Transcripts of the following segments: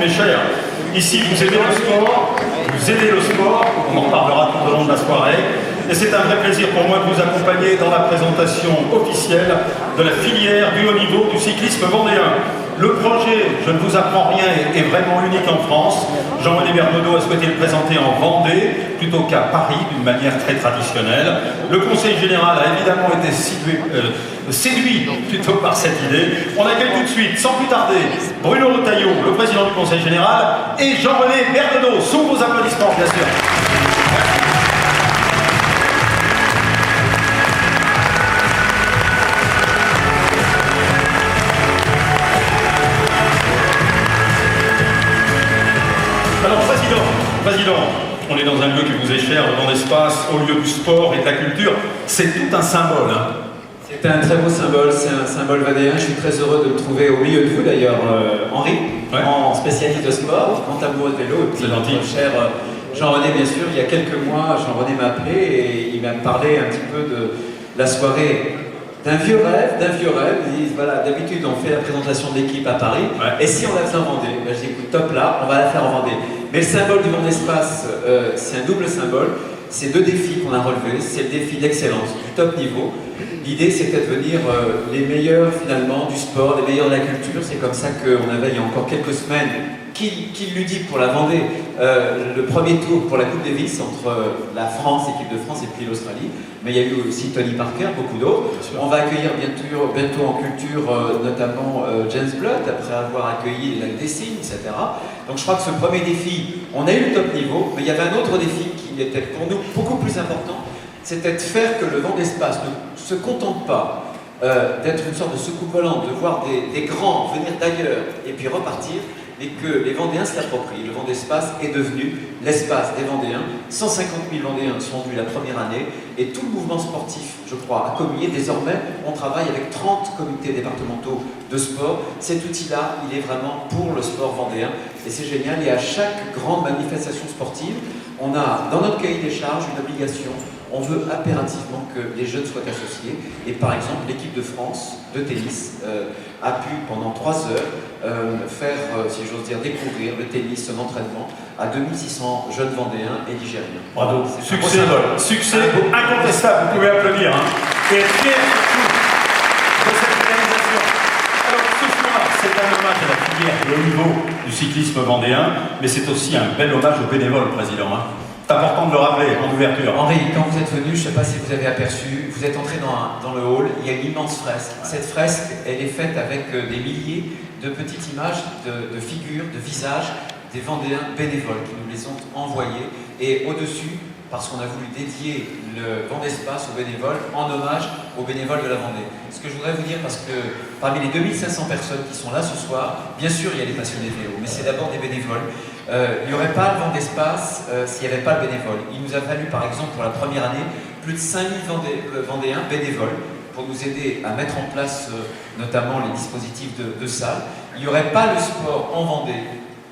mes chers. Ici, vous aimez le sport, vous aidez le sport, on en parlera tout au long de la soirée. Et c'est un vrai plaisir pour moi de vous accompagner dans la présentation officielle de la filière du haut niveau du cyclisme vendéen. Le projet, je ne vous apprends rien, est vraiment unique en France. Jean-René Bernodeau a souhaité le présenter en Vendée plutôt qu'à Paris d'une manière très traditionnelle. Le Conseil général a évidemment été séduit plutôt par cette idée. On accueille tout de suite, sans plus tarder, Bruno Retailleau, le président du Conseil général, et Jean-René Bernodeau, sous vos applaudissements bien sûr. Président, on est dans un lieu qui vous est cher, dans l'espace, au lieu du sport et de la culture. C'est tout un symbole. Hein. C'est un très beau symbole, c'est un symbole vendéen. Je suis très heureux de me trouver au milieu de vous d'ailleurs, Henri, en spécialiste de sport, grand amoureux de vélo. Et puis notre cher Jean-René, bien sûr, il y a quelques mois, Jean-René m'a appelé et il m'a parlé un petit peu de la soirée. D'un vieux rêve, ils disent voilà, d'habitude on fait la présentation de l'équipe à Paris, et si on la faisait en Vendée? Ben, je dis écoute, top là, on va la faire en Vendée. Mais le symbole du Vendée Espace, c'est un double symbole, c'est deux défis qu'on a relevés, c'est le défi de l'excellence, du top niveau. L'idée c'était de venir les meilleurs finalement du sport, les meilleurs de la culture, c'est comme ça qu'on avait il y a encore quelques semaines, qui ludique pour la Vendée, le premier tour pour la Coupe Davis entre la France, l'équipe de France et puis l'Australie, mais il y a eu aussi Tony Parker, beaucoup d'autres. On va accueillir bientôt en culture notamment James Blood, après avoir accueilli la Dessine, etc. Donc je crois que ce premier défi, on a eu le top niveau, mais il y avait un autre défi qui était pour nous beaucoup plus important, c'était de faire que le Vendée Espace ne se contente pas d'être une sorte de soucoupe volante, de voir des grands venir d'ailleurs et puis repartir, et que les Vendéens se l'approprient. Le Vendée Espace est devenu l'espace des Vendéens. 150 000 Vendéens sont venus la première année et tout le mouvement sportif, je crois, a communié. Désormais, on travaille avec 30 comités départementaux de sport. Cet outil-là, il est vraiment pour le sport vendéen et c'est génial. Et à chaque grande manifestation sportive, on a dans notre cahier des charges une obligation. On veut impérativement que les jeunes soient associés. Et par exemple, l'équipe de France de tennis a pu, pendant 3 heures, faire, si j'ose dire, découvrir le tennis, son entraînement, à 2600 jeunes Vendéens et Ligériens. Bravo, succès incontestable, vous pouvez applaudir. Hein. Et être fier surtout de cette réalisation. Alors ce soir, c'est un hommage à la filière de haut niveau du cyclisme vendéen, mais c'est aussi un bel hommage aux bénévoles, Président. Hein. C'est important de le rappeler en ouverture. Henri, quand vous êtes venu, je ne sais pas si vous avez aperçu, vous êtes entré dans le hall, il y a une immense fresque. Cette fresque, elle est faite avec des milliers de petites images de figures, de visages des Vendéens bénévoles qui nous les ont envoyés. Et au-dessus, parce qu'on a voulu dédier le Vendée Espace aux bénévoles en hommage aux bénévoles de la Vendée. Ce que je voudrais vous dire, parce que parmi les 2500 personnes qui sont là ce soir, bien sûr il y a des passionnés de vélo, mais c'est d'abord des bénévoles. Il n'y aurait pas le Vendée Espace s'il n'y avait pas le bénévole. Il nous a fallu par exemple pour la première année plus de 5000 Vendéens bénévoles pour nous aider à mettre en place notamment les dispositifs de salles. Il n'y aurait pas le sport en Vendée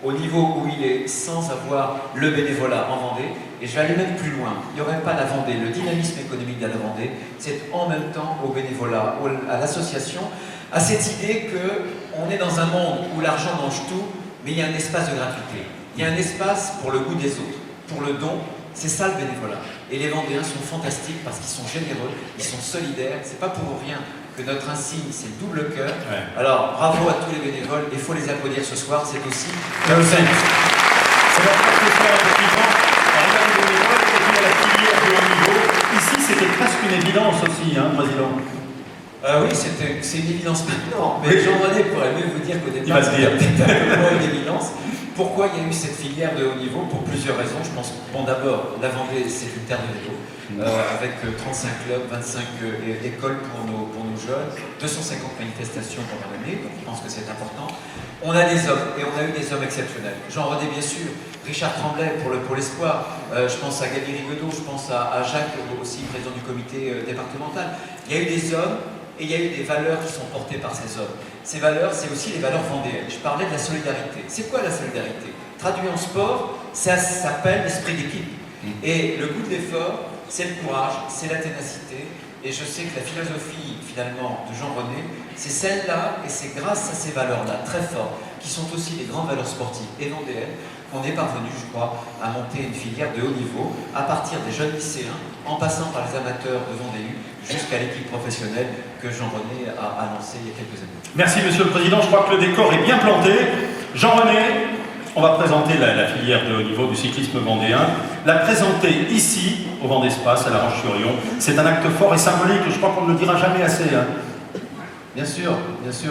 au niveau où il est sans avoir le bénévolat en Vendée. Et je vais aller même plus loin. Il n'y aurait pas la Vendée, le dynamisme économique de la Vendée, c'est en même temps au bénévolat, à l'association, à cette idée qu'on est dans un monde où l'argent mange tout, mais il y a un espace de gratuité. Il y a un espace pour le goût des autres, pour le don. C'est ça le bénévolat. Et les Vendéens sont fantastiques parce qu'ils sont généreux, ils sont solidaires. C'est pas pour rien que notre insigne, c'est le double cœur. Ouais. Alors, bravo à tous les bénévoles. Il faut les applaudir ce soir. C'est aussi le sens. C'est leur participation effectivement. Regardez les bénévoles et puis à la filière de haut niveau. Ici, c'était presque une évidence aussi, hein, Président. Oui, c'est une évidence maintenant. Mais Jean-René pourrait mieux vous dire qu'au départ, c'était peut-être une évidence. Pourquoi il y a eu cette filière de haut niveau? Pour plusieurs raisons. Je pense que, bon, d'abord, la Vendée, c'est une terre de vélo, avec 35 clubs, 25 écoles pour nos jeunes, 250 manifestations pendant l'année, donc je pense que c'est important. On a des hommes, et on a eu des hommes exceptionnels. Jean-René, bien sûr, Richard Tremblay pour le Pôle Espoir, je pense à Gaby Rigaudot, je pense à Jacques, aussi président du comité départemental. Il y a eu des hommes, et il y a eu des valeurs qui sont portées par ces hommes. Ces valeurs, c'est aussi les valeurs vendéennes. Je parlais de la solidarité. C'est quoi la solidarité? Traduit en sport, ça s'appelle l'esprit d'équipe. Et le goût de l'effort, c'est le courage, c'est la ténacité. Et je sais que la philosophie, finalement, de Jean-René, c'est celle-là, et c'est grâce à ces valeurs-là, très fortes, qui sont aussi des grandes valeurs sportives et vendéennes, qu'on est parvenu, je crois, à monter une filière de haut niveau, à partir des jeunes lycéens, en passant par les amateurs de Vendée U, jusqu'à l'équipe professionnelle que Jean-René a annoncé il y a quelques années. Merci Monsieur le Président, je crois que le décor est bien planté. Jean-René, on va présenter la filière de haut niveau du cyclisme vendéen. La présenter ici, au Vendespace, à La Roche-sur-Yon, c'est un acte fort et symbolique, je crois qu'on ne le dira jamais assez. Hein. Bien sûr,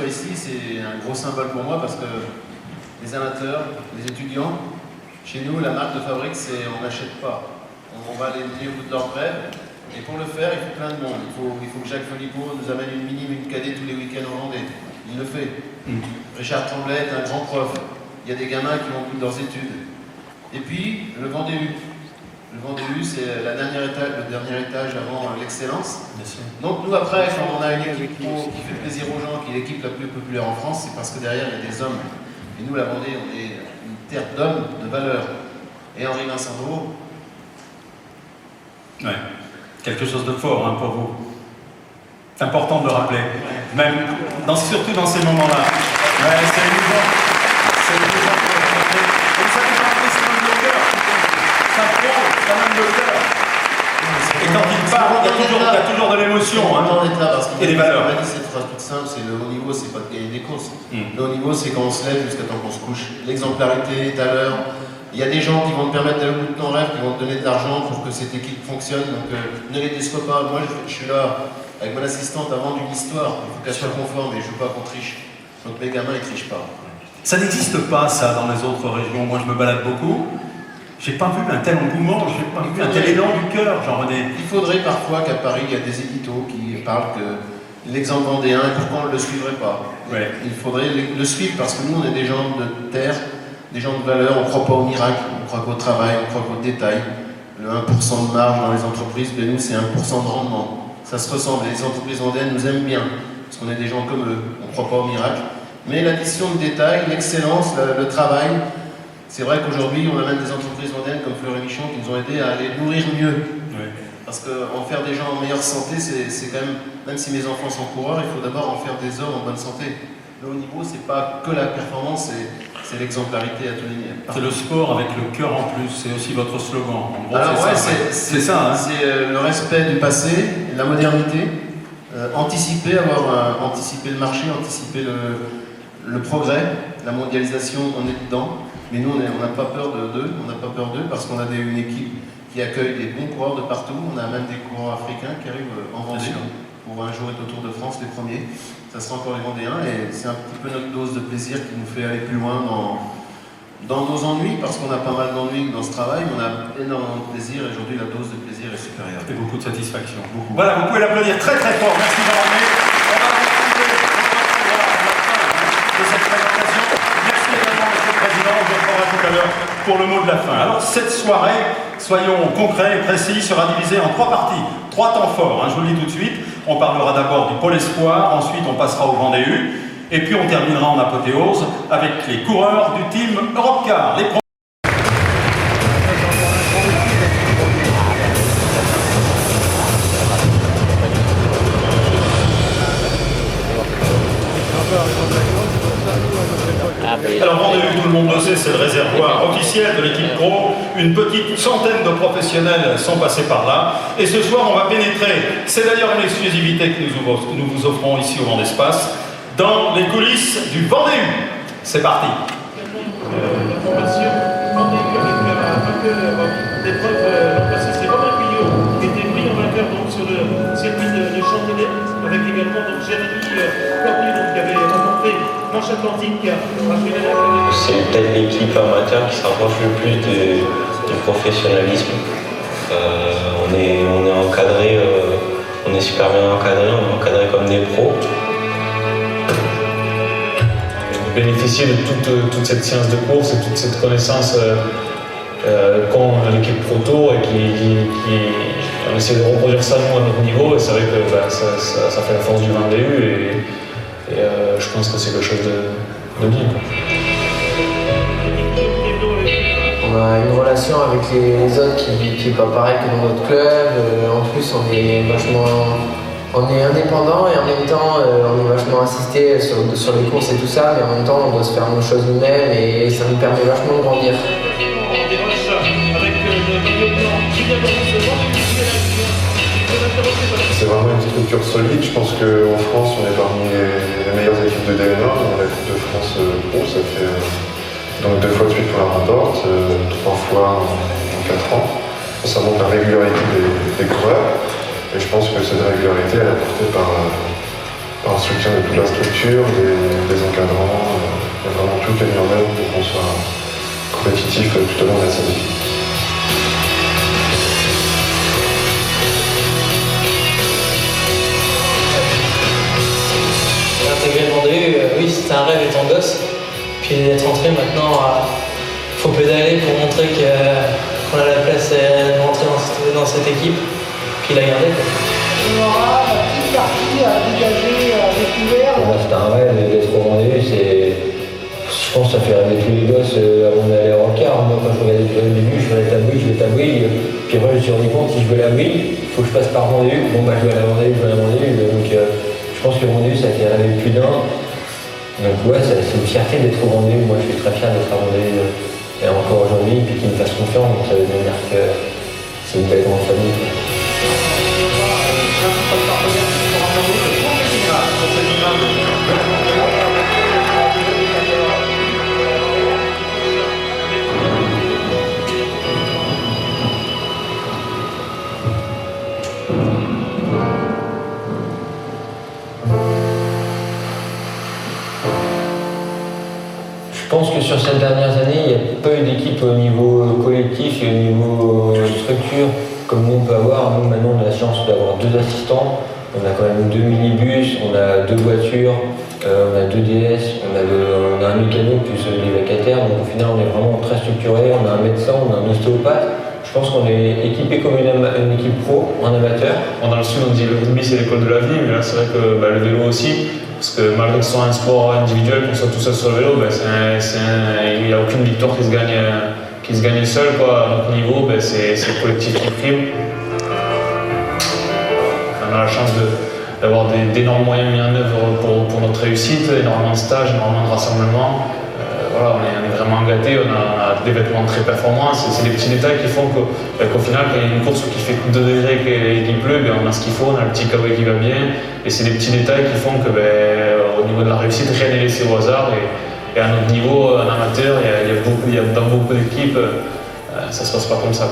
ici c'est un gros symbole pour moi parce que les amateurs, les étudiants, chez nous la marque de fabrique c'est on n'achète pas. On va les mener au bout de leur rêve et pour le faire il faut plein de monde. Il faut que Jacques Philippot nous amène une minime, une cadet tous les week-ends en Vendée. Il le fait. Richard Tremblay est un grand prof. Il y a des gamins qui vont au bout de leurs études. Et puis le Vendée U. Le Vendée U, c'est le dernier étage avant l'excellence. Donc nous après, quand on a une équipe pro qui fait plaisir aux gens, qui est l'équipe la plus populaire en France, c'est parce que derrière il y a des hommes. Et nous, la Vendée, on est une terre d'hommes, de valeurs. Et Henri Vincent, ouais, quelque chose de fort hein, pour vous. C'est important de le rappeler, même surtout dans ces moments-là. Ouais, c'est évident. C'est évident pour le montrer. Et ça fait partie, c'est même le cœur. Ça prend quand même le cœur. Et quand il parle, il y a toujours de l'émotion. Hein, et des valeurs. On a dit cette phrase toute simple, c'est le haut niveau, c'est pas de gagner des courses. Le haut niveau, c'est quand on se lève jusqu'à temps qu'on se couche. L'exemplarité est à l'heure. Il y a des gens qui vont te permettre d'aller au bout de ton rêve, qui vont te donner de l'argent pour que cette équipe fonctionne. Donc ne les déçois pas. Moi, je suis là avec mon assistante à vendre une histoire. Il faut qu'elle soit conforme et je veux pas qu'on triche. Donc mes gamins, ils trichent pas. Ça n'existe pas, ça, dans les autres régions. Moi, je me balade beaucoup. J'ai pas vu un tel engouement, j'ai pas vu un tel élan du cœur, Jean-René. Il faudrait parfois qu'à Paris, il y a des éditos qui parlent que l'exemple vendéen, pourquoi on ne le suivrait pas. Ouais. Il faudrait le suivre parce que nous, on est des gens de terre, des gens de valeur, on ne croit pas au miracle, on croit qu'au travail, on croit qu'au détail. Le 1% de marge dans les entreprises, ben nous, c'est 1% de rendement. Ça se ressemble, les entreprises vendéennes nous aiment bien, parce qu'on est des gens comme eux, on ne croit pas au miracle. Mais l'addition de détails, l'excellence, le travail, c'est vrai qu'aujourd'hui, on a même des entreprises vendéennes comme Fleur et Michon qui nous ont aidés à les nourrir mieux. Oui. Parce qu'en faire des gens en meilleure santé, c'est quand même si mes enfants sont coureurs, il faut d'abord en faire des hommes en bonne santé. Le haut niveau, c'est pas que la performance, c'est l'exemplarité à tous les niveaux. C'est le sport avec le cœur en plus, c'est aussi votre slogan. En gros, alors ouais, c'est ça. Hein. C'est le respect du passé, la modernité, anticiper le marché, anticiper le progrès, la mondialisation, on est dedans. Mais nous, on n'a pas peur d'eux, parce qu'on a une équipe qui accueille des bons coureurs de partout. On a même des coureurs africains qui arrivent en Vendée pour un jour être au Tour de France, les premiers. Ça sera encore les Vendéens et c'est un petit peu notre dose de plaisir qui nous fait aller plus loin dans nos ennuis, parce qu'on a pas mal d'ennuis dans ce travail, mais on a énormément de plaisir et aujourd'hui la dose de plaisir est supérieure. Et beaucoup de satisfaction. Beaucoup. Voilà, vous pouvez l'applaudir très très fort. Merci Jean-René. On va retrouver de cette présentation. Merci également Monsieur le Président, on se retrouvera tout à l'heure pour le mot de la fin. Alors cette soirée, soyons concrets et précis, sera divisée en 3 parties, 3 temps forts, hein, je vous le dis tout de suite. On parlera d'abord du Pôle Espoir, ensuite on passera au Vendée U, et puis on terminera en apothéose avec les coureurs du team Europcar. Alors Vendée U, tout le monde le sait, c'est le réservoir officiel de l'équipe pro. Une petite centaine de professionnels sont passés par là. Et ce soir, on va pénétrer, c'est d'ailleurs une exclusivité que nous vous offrons ici au Vendespace, dans les coulisses du Vendée U. C'est parti. La formation Vendée U avec un peu d'épreuves, parce que c'est Romain Guyot qui était pris en vainqueur donc, sur le circuit de Chantelet, avec également donc, Jérémy Cornu qui avait remporté Manche Atlantique. C'est peut-être l'équipe amateur qui se rapproche le plus du professionnalisme. On est encadré, on est super bien encadré, on est encadré comme des pros. Bénéficier de toute cette science de course et toute cette connaissance qu'ont l'équipe Pro Tour et on essaie de reproduire ça nous à notre niveau, et c'est vrai que ça fait la force du Vendée U et je pense que c'est quelque chose de bien. On a une relation avec les autres qui n'est pas pareille que dans notre club. En plus, on est vachement On est indépendant et en même temps on est vachement assisté sur les courses et tout ça, mais en même temps on doit se faire nos choses nous-mêmes et ça nous permet vachement de grandir. C'est vraiment une structure solide. Je pense qu'en France, on est parmi les meilleures équipes de DNA. On a l'équipe de France Pro, ça fait donc 2 fois de suite qu'on la remporte, 3 fois en 4 ans. Ça montre la régularité des coureurs. Et je pense que cette régularité, elle est apportée par le soutien de toute la structure, des encadrants. Il y a vraiment tout qui est mis en œuvre pour qu'on soit compétitif tout au long de la saison. Intégrer le Vendée, oui, c'était un rêve étant gosse. Puis d'être entré maintenant, faut pédaler pour montrer qu'on a la place de rentrer dans cette équipe. Puis la garder. On aura la petite partie à dégager à découvert. C'est un rêve d'être au Vendée. Je pense que ça fait rêver tous les gosses avant d'aller au car. Moi, quand je regardais au début, je veux la Bouille. Puis après, je me suis rendu compte, si je veux la Bouille, il faut que je passe par Vendée. Bon, je veux la Vendée. Donc, je pense que le Vendée, ça fait rêver plus d'un. Donc, ouais, c'est une fierté d'être au Vendée. Moi, je suis très fier d'être à Vendée. Et encore aujourd'hui, puis qu'ils me fassent confiance. Donc, ça veut dire que c'est une belle grande famille. Je pense que sur ces dernières années, il n'y a pas eu d'équipe au niveau collectif et au niveau structure comme nous on peut avoir. Nous maintenant on a la chance d'avoir 2 assistants, on a quand même 2 minibus, on a 2 voitures, on a 2 DS, on a un mécano plus les vacataires, donc au final on est vraiment très structuré, on a un médecin, on a un ostéopathe. Je pense qu'on est équipé comme une équipe pro, en amateur. Dans le sud on dit le rugby c'est l'école de la vie, mais là c'est vrai que le vélo aussi. Parce que malgré que ce soit un sport individuel, qu'on soit tout seul sur le vélo, il n'y a aucune victoire qui se gagne seul. À notre niveau, c'est le collectif qui prime. On a la chance d'avoir d'énormes moyens mis en œuvre pour notre réussite, énormément de stages, énormément de rassemblements. On est vraiment gâtés, on a des vêtements très performants. C'est des petits détails qui font qu'au final, quand il y a une course qui fait 2 degrés et qu'il pleut, on a ce qu'il faut, on a le petit kawaii qui va bien. Et c'est des petits détails qui font que au niveau de la réussite, rien n'est laissé au hasard. Et à notre niveau, en amateur, dans beaucoup d'équipes, ça se passe pas comme ça.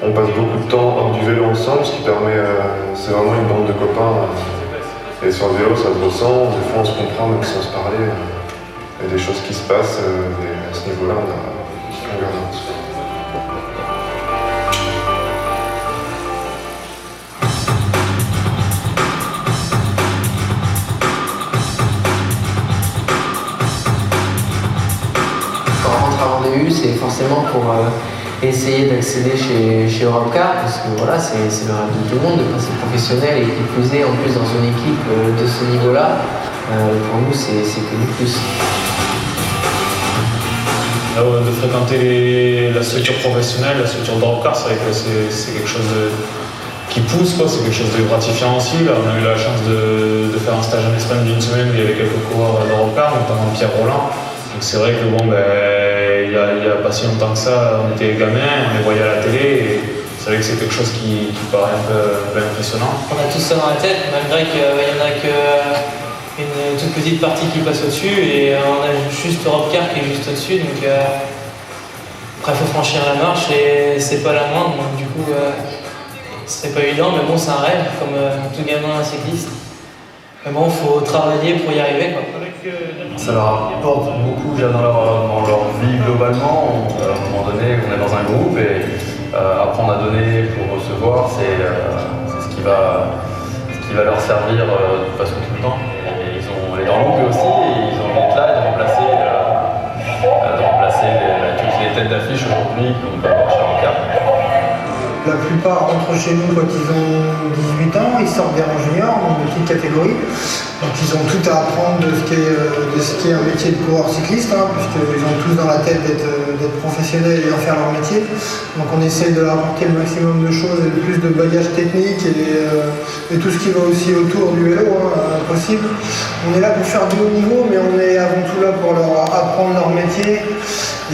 On passe beaucoup de temps hors du vélo ensemble, ce qui permet, c'est vraiment une bande de copains. Et sur le vélo, ça se ressent, des fois on se comprend même sans se parler. Il y a des choses qui se passent, et à ce niveau-là, on garde un petit peu. Quand on rentre à Vendée U, c'est forcément pour essayer d'accéder chez Europcar, parce que voilà, c'est le rêve de tout le monde de passer professionnel et qui plus est en plus dans une équipe de ce niveau-là. Pour nous, c'est que du plus. De fréquenter la structure professionnelle, la structure d'Europcar, c'est vrai que c'est quelque chose qui pousse, c'est quelque chose de gratifiant aussi. Là, on a eu la chance de faire un stage en Espagne d'1 semaine où il y avait quelques coureurs d'Europcar, notamment Pierre Roland. Donc c'est vrai que il y a pas si longtemps que ça, on était gamins, on les voyait à la télé. Et c'est vrai que c'est quelque chose qui paraît un peu impressionnant. On a tout ça dans la tête, malgré qu'il n'y en a qu'une toute petite partie qui passe au-dessus et on a juste Europcar qui est juste au-dessus. Donc après, il faut franchir la marche et c'est pas la moindre. Donc du coup, c'est pas évident, mais bon, c'est un rêve, comme tout gamin cycliste. Mais bon, il faut travailler pour y arriver. Ça leur apporte beaucoup déjà dans leur vie globalement. À un moment donné, on est dans un groupe et apprendre à donner pour recevoir, c'est ce qui va leur servir de façon tout le temps. Et ils ont les dans l'ombre aussi, et ils ont envie d'être là et de remplacer toutes les têtes d'affiche aujourd'hui qu'on peut avoir chez Europcar. La plupart rentrent chez nous quand ils ont 18 ans, ils sortent des rangs juniors, donc de petites catégories. Donc ils ont tout à apprendre de ce qu'est un métier de coureur cycliste, puisqu'ils ont tous dans la tête d'être d'être professionnels et d'en faire leur métier. Donc on essaie de leur apporter le maximum de choses et le plus de bagages techniques et tout ce qui va aussi autour du vélo possible. On est là pour faire du haut niveau, mais on est avant tout là pour leur apprendre leur métier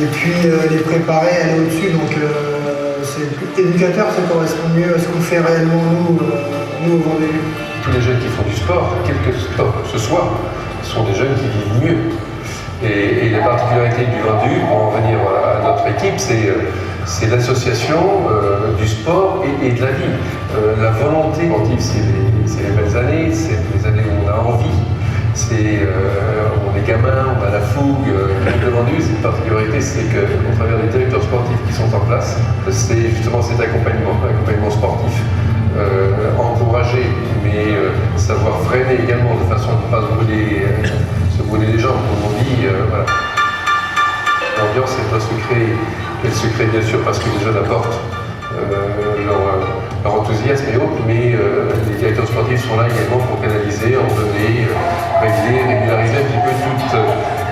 et puis les préparer à aller au-dessus. Donc éducateur, ça correspond mieux à ce qu'on fait réellement nous au Vendée. Tous les jeunes qui font du sport, quel que sport ce soit, sont des jeunes qui vivent mieux. Et la particularité du Vendée, pour en venir à notre équipe, c'est l'association du sport et de la vie. La volonté sportive, c'est les belles années, c'est les années où on a envie. On est gamin, on a la fougue. Le Vendée, c'est une particularité, c'est qu'au travers des directeurs sportifs qui sont en place, c'est justement cet accompagnement sportif. Encourager, mais savoir freiner également de façon à ne pas se brûler les jambes, comme on dit. Voilà. L'ambiance, elle se crée bien sûr parce que les jeunes apportent leur enthousiasme et autres, mais les directeurs sportifs sont là également pour canaliser, ordonner, régulariser un petit peu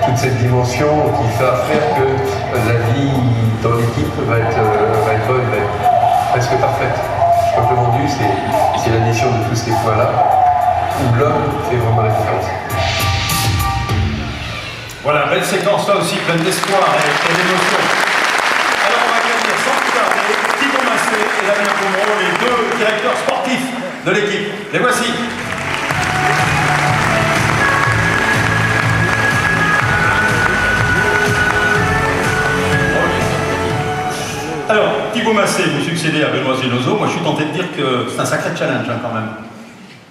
toute cette dimension qui va faire que la vie dans l'équipe va être bonne, va être presque parfaite. Je crois que le Vendée, c'est l'addition de tous ces points-là où l'homme fait vraiment la différence. Voilà, belle séquence là aussi, pleine d'espoir et d'émotion. Alors on va accueillir sans plus tarder Thibaut Massé et Damien Pomereau, les deux directeurs sportifs de l'équipe. Les voici. Alors, Thibaut Massé, vous succédez à Benoît Zenozo. Moi, je suis tenté de dire que c'est un sacré challenge quand même.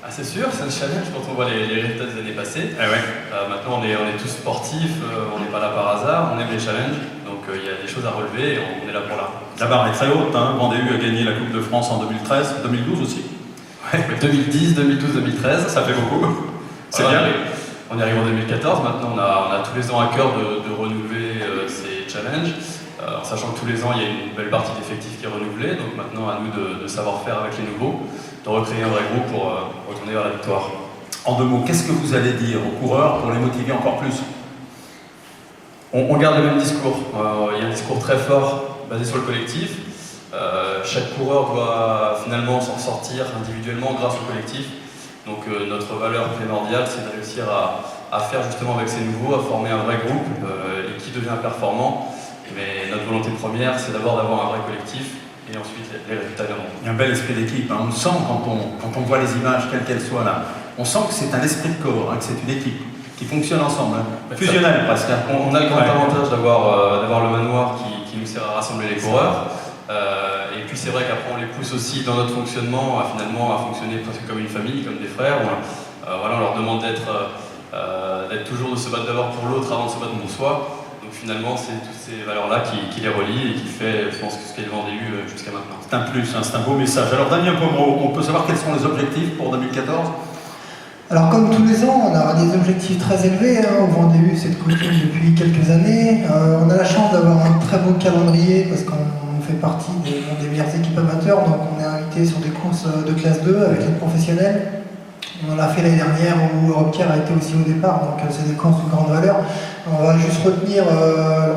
Ah, c'est sûr, c'est un challenge quand on voit les résultats des années passées. Ah ouais. Maintenant, on est tous sportifs, on n'est pas là par hasard, on aime les challenges. Donc, il y a des choses à relever et on est là pour là. La barre est très haute. Vendée a gagné la Coupe de France en 2013, 2012 aussi. Ouais, 2010, 2012, 2013. Ça fait beaucoup. C'est Voilà, bien. On y arrive en 2014. Maintenant, on a tous les ans à cœur de renouveler ces challenges. En sachant que tous les ans, il y a une belle partie d'effectifs qui est renouvelée, donc maintenant à nous de savoir faire avec les nouveaux, de recréer un vrai groupe pour retourner vers la victoire. En deux mots, qu'est-ce que vous allez dire aux coureurs pour les motiver encore plus? On garde le même discours. Il y a un discours très fort basé sur le collectif. Chaque coureur doit finalement s'en sortir individuellement grâce au collectif. Donc notre valeur primordiale, c'est de réussir à faire justement avec ces nouveaux, à former un vrai groupe et qui devient performant. Mais notre volonté première, c'est d'abord d'avoir un vrai collectif et ensuite les résultats viendront. Il y a un bel esprit d'équipe. On le sent quand on voit les images, quelles qu'elles soient là. On sent que c'est un esprit de corps, que c'est une équipe qui fonctionne ensemble, fusionnelle presque. On a le grand avantage d'avoir le manoir qui nous sert à rassembler les coureurs. Et puis c'est vrai qu'après on les pousse aussi dans notre fonctionnement à fonctionner presque comme une famille, comme des frères. On leur demande d'être toujours de se battre d'abord pour l'autre avant de se battre pour soi. Donc finalement, c'est toutes ces valeurs-là qui les relient et qui fait, je pense, ce qu'est le Vendée jusqu'à maintenant. C'est un plus, c'est un beau message. Alors Damien Pomereau, on peut savoir quels sont les objectifs pour 2014 ? Alors comme tous les ans, on a des objectifs très élevés au Vendée, c'est de coutume depuis quelques années. On a la chance d'avoir un très beau calendrier parce qu'on fait partie des meilleures équipes amateurs, donc on est invité sur des courses de classe 2 avec les professionnels. On l'a fait l'année dernière où Europcar a été aussi au départ, donc c'est des courses de grande valeur. On va juste retenir,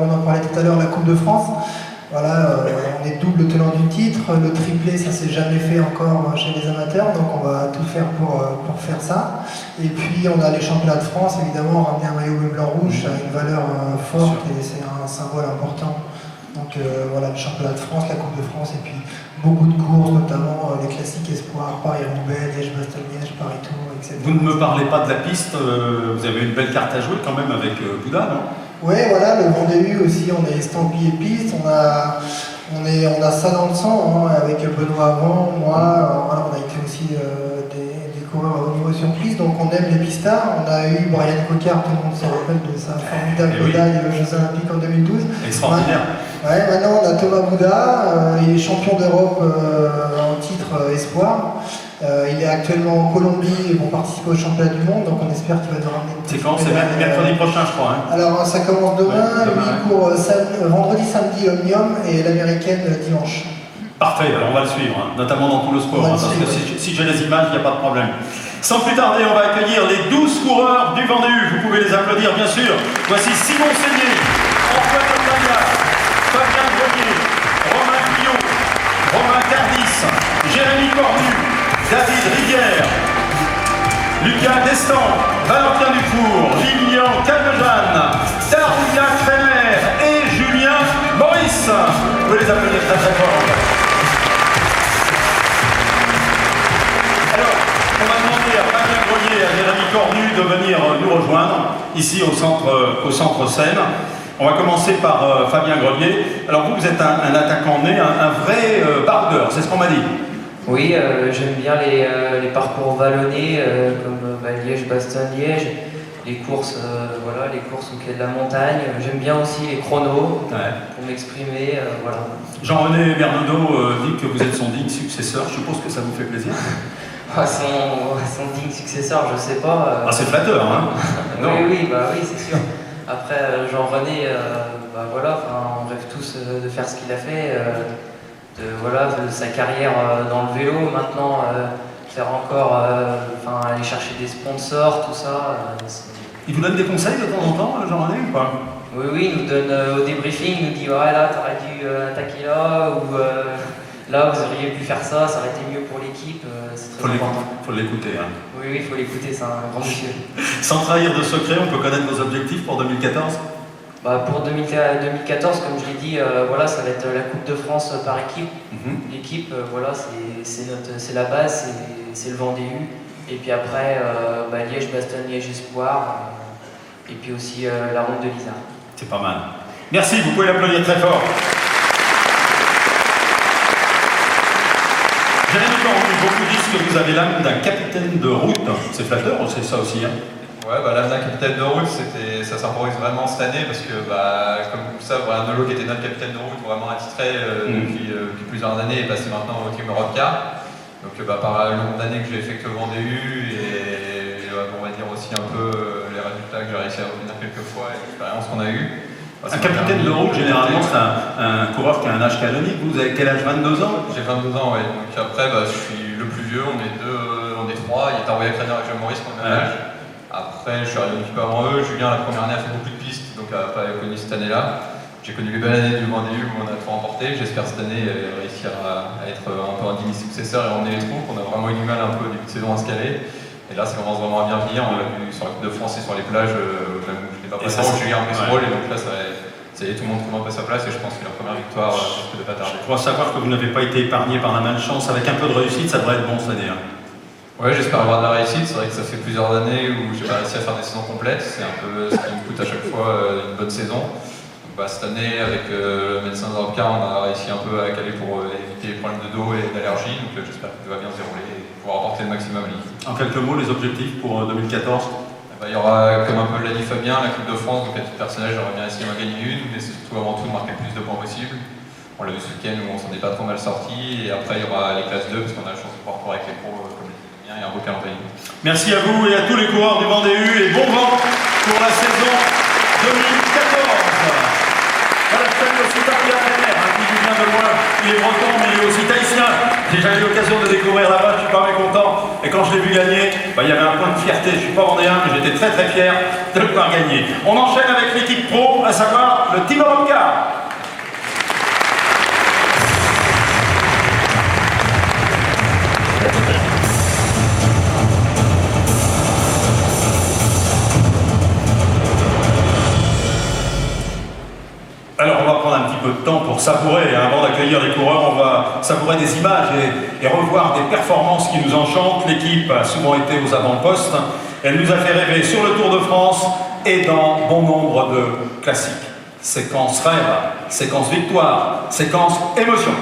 on en parlait tout à l'heure, la Coupe de France. Voilà, on est double tenant du titre, le triplé ça s'est jamais fait encore chez les amateurs, donc on va tout faire pour faire ça. Et puis on a les championnats de France, évidemment, ramener un maillot bleu blanc rouge, ça a une valeur forte et c'est un symbole important. Donc voilà, le championnat de France, la Coupe de France et puis beaucoup de courses, notamment les classiques espoirs, Paris-Roubaix, Liège-Bastogne-Liège, Paris-Tours, etc. Vous ne me parlez pas de la piste, vous avez une belle carte à jouer quand même avec Bouddha, non? Oui, voilà, le Vendée aussi, on est estampillé piste, on a ça dans le sang, avec Benoît avant, moi, voilà, on a été aussi des coureurs au niveau surprise, donc on aime les pistards. On a eu Brian Cocard, tout le monde se rappelle de sa formidable médaille aux Jeux Olympiques en 2012. Extraordinaire. Ouais, maintenant on a Thomas Bouddha, il est champion d'Europe en titre espoir. Il est actuellement en Colombie pour participer au championnat du monde, donc on espère qu'il va nous ramener. C'est quand? C'est mercredi prochain, je crois. Alors ça commence demain, lui court vendredi, samedi Omnium et l'américaine dimanche. Parfait, alors on va le suivre, notamment dans tout le sport, parce que si j'ai les images, il n'y a pas de problème. Sans plus tarder, on va accueillir les 12 coureurs du Vendée. Vous pouvez les applaudir, bien sûr. Voici Simon Seigné, Antoine Ottavia, Grenier, Romain Guillot, Romain Cardis, Jérémy Cornu, David Rivière, Lucas Destan, Valentin Dufour, Lilian Calmejane, Daria Kremer et Julien Maurice. Vous pouvez les applaudir très très fort. Alors, on va demander à Fabien Grenier et à Jérémy Cornu de venir nous rejoindre ici au centre Seine. On va commencer par Fabien Grenier. Alors vous êtes un attaquant né, un vrai bardeur, c'est ce qu'on m'a dit. Oui, j'aime bien les parcours vallonnés comme Liège-Bastogne-Liège, les courses, voilà, les courses au quai de la montagne. J'aime bien aussi les chronos pour m'exprimer. Voilà. Jean-René Bernaudot dit que vous êtes son digne successeur. Je suppose que ça vous fait plaisir. Son digne successeur, je sais pas. Ah, c'est flatteur, hein. Oui, c'est sûr. Après, Jean-René, voilà, on rêve tous de faire ce qu'il a fait. De sa carrière dans le vélo, maintenant faire encore, aller chercher des sponsors, tout ça. Il vous donne des conseils de temps en temps, Jean-René, ou pas? Oui, il nous donne au débriefing, il nous dit ouais, là t'aurais dû attaquer là, ou là vous auriez pu faire ça, ça aurait été mieux pour l'équipe, c'est très important. Faut l'écouter. Hein. Oui, il faut l'écouter, c'est un grand monsieur. Sans trahir de secret, on peut connaître vos objectifs pour 2014? Pour 2014, comme je l'ai dit, voilà, ça va être la Coupe de France par équipe. L'équipe, voilà, c'est la base, c'est le Vendée U. Et puis après, Liège, Bastogne, Liège Espoir. Et puis aussi la Ronde de l'Isère. C'est pas mal. Merci, vous pouvez l'applaudir très fort. Jérémy Cornu, beaucoup disent que vous avez l'âme d'un capitaine de route. C'est flatteur ou c'est ça aussi, hein? Ouais, l'âme d'un capitaine de route, ça symbolise vraiment cette année parce que, comme vous le savez, Nolo qui était notre capitaine de route, vraiment attitré depuis plusieurs années, est passé maintenant au Team Europcar. Donc, par le nombre d'années que j'ai effectué au Vendée U et on va dire aussi un peu les résultats que j'ai réussi à obtenir quelques fois et l'expérience qu'on a eue. Un capitaine de route, généralement, c'est un coureur qui a un âge canonique. Vous avez quel âge? 22 ans? J'ai 22 ans, oui. Donc après, je suis le plus vieux, on est trois. Il est envoyé à Créner avec Jean-Maurice pour le même âge. Après, je suis arrivé un petit peu avant eux. Julien, la première année, a fait beaucoup de pistes, donc n'a pas connu cette année-là. J'ai connu les belles années du Vendée U où on a tout remporté. J'espère cette année réussir à être un peu un digne successeur et emmener les troupes. On a vraiment eu du mal un peu au début de saison à se caler. Et là, ça commence vraiment à bien venir. On l'a vu sur la Coupe de France et sur les plages, même où je n'étais pas présent, Julien a pris ce rôle. Et donc là, ça y est, tout le monde trouve un peu sa place. Et je pense que la première victoire risque de pas tarder. Je crois savoir que vous n'avez pas été épargné par la malchance. Avec un peu de réussite, ça devrait être bon cette année. Ouais, j'espère avoir de la réussite. C'est vrai que ça fait plusieurs années où j'ai pas réussi à faire des saisons complètes. C'est un peu ce qui me coûte à chaque fois une bonne saison. Donc, cette année, avec le médecin de Europcar, on a réussi un peu à caler pour éviter les problèmes de dos et d'allergie. Donc j'espère que tout va bien se dérouler et pouvoir apporter le maximum à l'équipe. En quelques mots, les objectifs pour 2014? Il y aura, comme un peu l'a dit Fabien, la Coupe de France. Donc à titre personnel, j'aurais bien essayé d'en gagner une, mais c'est surtout avant tout de marquer le plus de points possible. On l'a vu ce week-end où on s'en est pas trop mal sorti. Et après, il y aura les classes 2 parce qu'on a la chance de pouvoir courir avec les pros comme les Italiens et un beau calendrier. Merci à vous et à tous les coureurs du Vendée U et bon vent pour la saison 2014. Voilà, je salue aussi Fabien Renner, qui vient de loin. Il est breton, mais il est aussi tahitien. J'ai jamais eu l'occasion de découvrir là-bas, je suis pas mécontent. Et quand je l'ai vu gagner, il y avait un point de fierté. Je suis pas vendéen, mais j'étais très très fier de le voir gagner. On enchaîne avec l'équipe pro, à savoir le Team Europcar. Alors on va prendre un petit peu de temps pour savourer, avant d'accueillir les coureurs, on va savourer des images et revoir des performances qui nous enchantent. L'équipe a souvent été aux avant-postes, elle nous a fait rêver sur le Tour de France et dans bon nombre de classiques. Séquence rêve, séquence victoire, séquence émotion.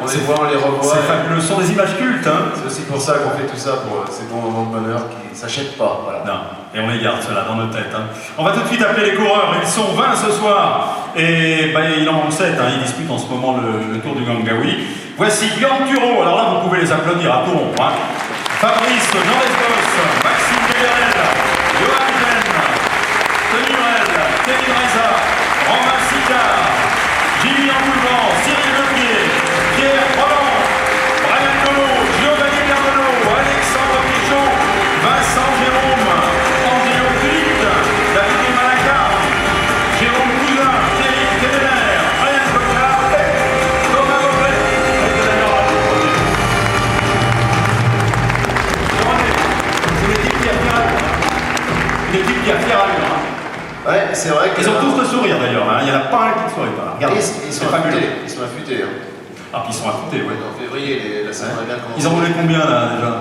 On les voit, on les revoit. C'est fabuleux, ce sont des images cultes. Hein. C'est aussi pour ça qu'on fait tout ça, pour ces bons moments de bonheur qui ne s'achètent pas. Voilà. Non, et on les garde cela dans nos têtes. Hein. On va tout de suite appeler les coureurs, ils sont 20 ce soir. Et il en manque 7, ils disputent en ce moment le Tour du Gangaoui. Voici Björn Turo, alors là vous pouvez les applaudir à tout rond. Hein. Fabrice Norris-Boss, Maxime Deverel, Johan Ben, Tony Morel, Kevin Reza, Romain Sicard, Julien Boulevard, Cyril Lepier, Pierre Roland, Brian Colo, Giovanni Bernolo, Alexandre Pichon, Vincent Jérôme, Angelo Philippe, David Malaka, Jérôme Cousin, Thierry Kedeler, Brian Cocard et Thomas Boblet. C'est l'équipe qui a fait l'équipe qui a fait allure. Ouais, c'est vrai que. Ils ont tous le sourire d'ailleurs, il n'y en a pas un qui ne sourit pas. Regardez, ils sont affûtés. Ils sont affûtés. Hein. Ah, puis ils sont affûtés, oui. En février, la saison a bien commencé. Ils en voulaient combien là déjà?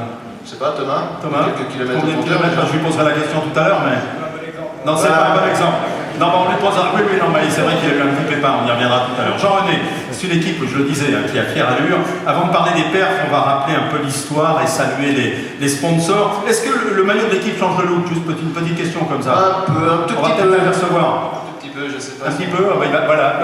Je sais pas, Thomas. Quelques kilomètres Combien de de compteur. kilomètres? Je lui poserai la question tout à l'heure, mais. Non, c'est pas un bon exemple. Non, on lui posera. Oui, non, mais c'est vrai qu'il a eu un petit pépin, on y reviendra tout à l'heure. Jean-René, c'est une équipe, je le disais, qui a fière allure. Avant de parler des perfs, on va rappeler un peu l'histoire et saluer les sponsors. Est-ce que le maillot de l'équipe change de look? Juste une petite question comme ça. Un tout petit peu. On va peut-être l'apercevoir. Un tout petit peu, je sais pas. Un petit peu,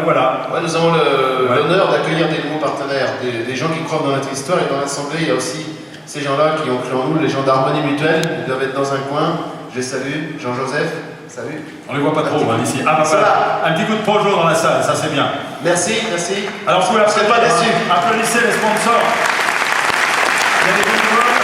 voilà. Ouais, nous avons l'honneur d'accueillir des nouveaux partenaires, des gens qui croient dans notre histoire, et dans l'Assemblée, il y a aussi ces gens-là qui ont cru en nous, les gens d'Harmonie Mutuelle, ils doivent être dans un coin. Je les salue. Jean-Joseph, salut. On les voit pas trop ici. Ah bah voilà, un petit coup de projo dans la salle, ça c'est bien. Merci, merci. Alors vous pas déçu. Applaudissez les sponsors. Il y a des bénévoles,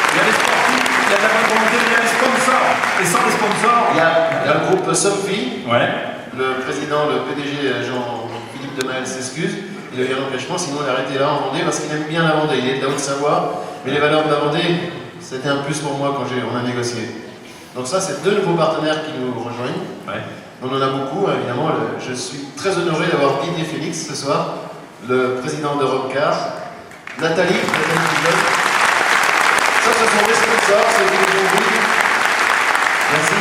il y a des sportifs, il y a de la bonne volonté, il y a des sponsors. Et sans les sponsors, il y a le groupe Somfy. Ouais. Le président, le PDG Jean-Philippe Demaël s'excuse. Il a eu un empêchement, sinon il a arrêté là en Vendée parce qu'il aime bien la Vendée. Il est de la Haute-Savoie, mais les valeurs de la Vendée, c'était un plus pour moi quand on a négocié. Donc ça, c'est deux nouveaux partenaires qui nous rejoignent. Ouais. On en a beaucoup, évidemment. Je suis très honoré d'avoir Didier Félix ce soir, le président d'Europecar, Nathalie Pujol. Ça, ce sont des sponsors, c'est des gens. Merci.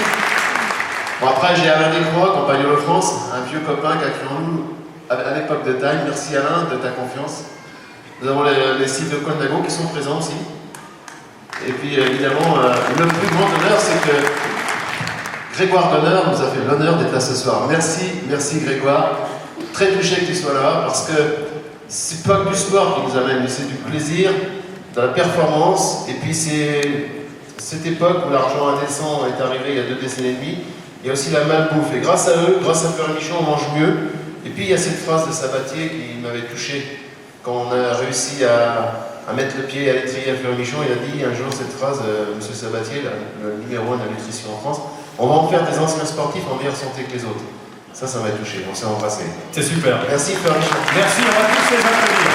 Bon, après, j'ai Alain Descroix, Compagnolo France, un vieux copain qui a cru en nous à l'époque de Time. Merci Alain de ta confiance. Nous avons les sites de Condago qui sont présents aussi. Et puis évidemment, le plus grand honneur, c'est que Grégoire Donner nous a fait l'honneur d'être là ce soir. Merci Grégoire. Très touché que tu sois là, parce que c'est pas que du sport qui nous amène, mais c'est du plaisir, de la performance. Et puis c'est cette époque où l'argent indécent est arrivé il y a 2 décennies et demie. Il y a aussi la malbouffe. Et grâce à eux, grâce à Fleur et Michon, on mange mieux. Et puis il y a cette phrase de Sabatier qui m'avait touché quand on a réussi à mettre le pied à l'étrier à Fleur et Michon. Il a dit un jour cette phrase, Monsieur Sabatier, le numéro 1 de la nutrition en France, on va en faire des anciens sportifs en meilleure santé que les autres. Ça m'a touché, on s'est embrassé. C'est super. Merci Fleur et Michon. Merci, on va tous les applaudir.